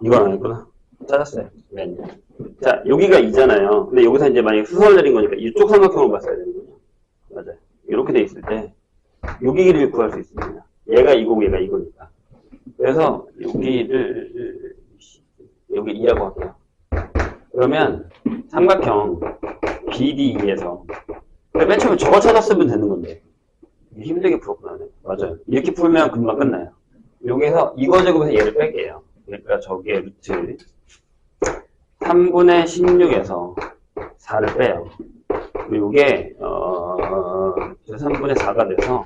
이건 아니구나. 찾았어요. 네. 자, 여기가 2잖아요. 근데 여기서 이제 만약에 수선을 내린 거니까 이쪽 삼각형을 봤어야 되는군요. 맞아요. 이렇게 돼 있을 때, 여기를 구할 수 있습니다. 얘가 2고 얘가 이거니까. 그래서 여기를, 여기 2라고 할게요. 그러면 삼각형 BDE에서, 맨 처음에 저거 찾았으면 되는 건데, 힘들게 풀었구나. 맞아요. 이렇게 풀면 금방 끝나요. 여기서 이거 제곱해서 얘를 뺄게요. 그러니까 저기에 루트 3분의 16에서 4를 빼요. 그리고 이게 3분의 4가 돼서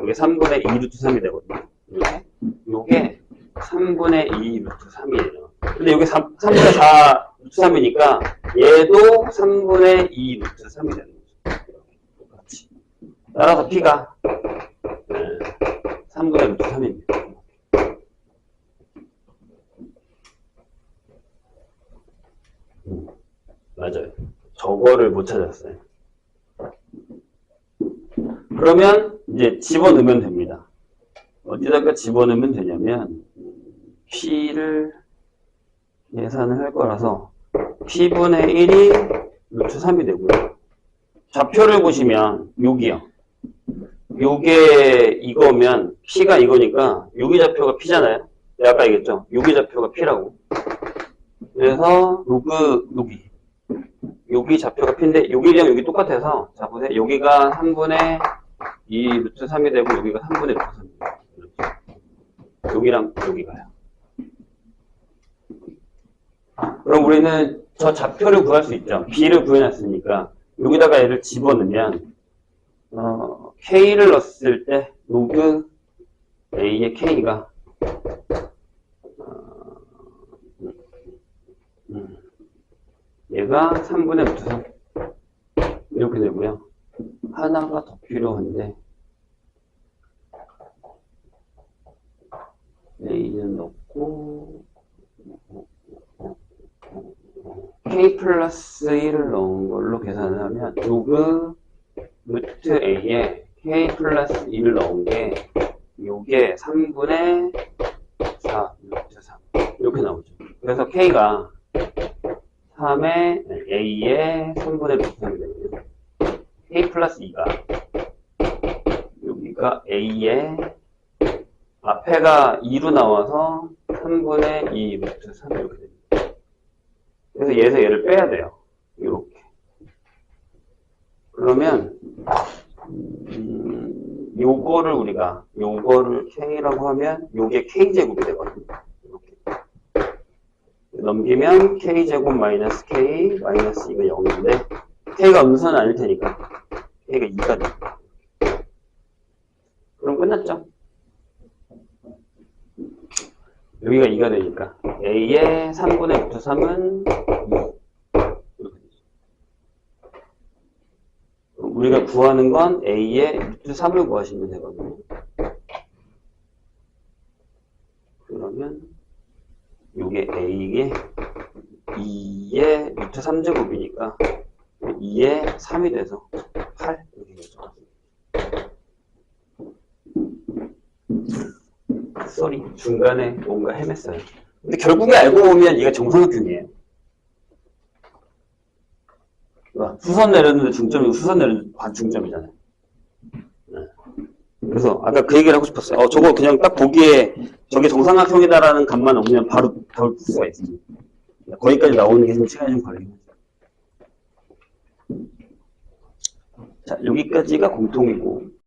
이게 3분의 2 루트 3이 되거든요. 이게 3분의 2 루트 3이에요. 근데 여기 3분의 4 루트 3이니까 얘도 3분의 2 루트 3이 되는 거죠. 똑같이. 따라서 P가 3분의 루트 3입니다. 맞아요. 저거를 못 찾았어요. 그러면 이제 집어넣으면 됩니다. 어디다가 집어넣으면 되냐면 P를 계산을 할 거라서 P분의 1이 루트 3이 되고요. 좌표를 보시면 여기요. 요게 이거면 P가 이거니까 여기 좌표가 P잖아요. 내가 아까 얘기했죠. 여기 좌표가 P라고. 그래서 여기 좌표가 P인데 여기랑 여기 똑같아서 자 보세요. 여기가 3분의 2 루트 3이 되고 여기가 3분의 루트 3이 되고 여기랑 여기가요. 그럼 우리는 저 좌표를 구할 수 있죠. B를 구해놨으니까 여기다가 얘를 집어넣으면 K를 넣었을 때 로그 A의 K가 얘가 3분의 루트 3 이렇게 되고요. 하나가 더 필요한데 A는 넣고 K 플러스 1을 넣은 걸로 계산을 하면 로그 루트 A에 K 플러스 1을 넣은 게 요게 3분의 4 루트 3 이렇게 나오죠. 그래서 K가 3의 A의 3분의 루트 3이 되거든요. K 플러스 2가 여기가 A의 앞에가 2로 나와서 3분의 2 루트 3 이렇게 됩니다. 그래서 얘에서 얘를 빼야 돼요. 이렇게. 그러면 요거를 우리가 요거를 K라고 하면 요게 K제곱이 되거든요. 이렇게. 넘기면 K제곱 마이너스 K 마이너스 2가 0인데 K가 음수는 아닐 테니까 K가 2가 됩니다. 그럼 끝났죠? 여기가 2가 되니까 A의 3분의 루트 3은 2 이렇게 되죠. 우리가 구하는 건 A의 루트 3을 구하시면 되거든요. 그러면 요게 A의 2의 루트 3제곱이니까 2의 3이 돼서 8 이렇게 되죠. 쏘리 중간에 뭔가 헤맸어요. 근데 결국에 알고 보면 얘가 정삼각형이에요. 수선 내렸는데 중점이고 수선 내렸는데 반중점이잖아요. 그래서 아까 그 얘기를 하고 싶었어요. 저거 그냥 딱 보기에 저게 정삼각형이다라는 값만 없으면 바로 답을 풀 수가 있습니다. 거기까지 나오는 게 좀 시간이 좀 걸리고. 자, 여기까지가 공통이고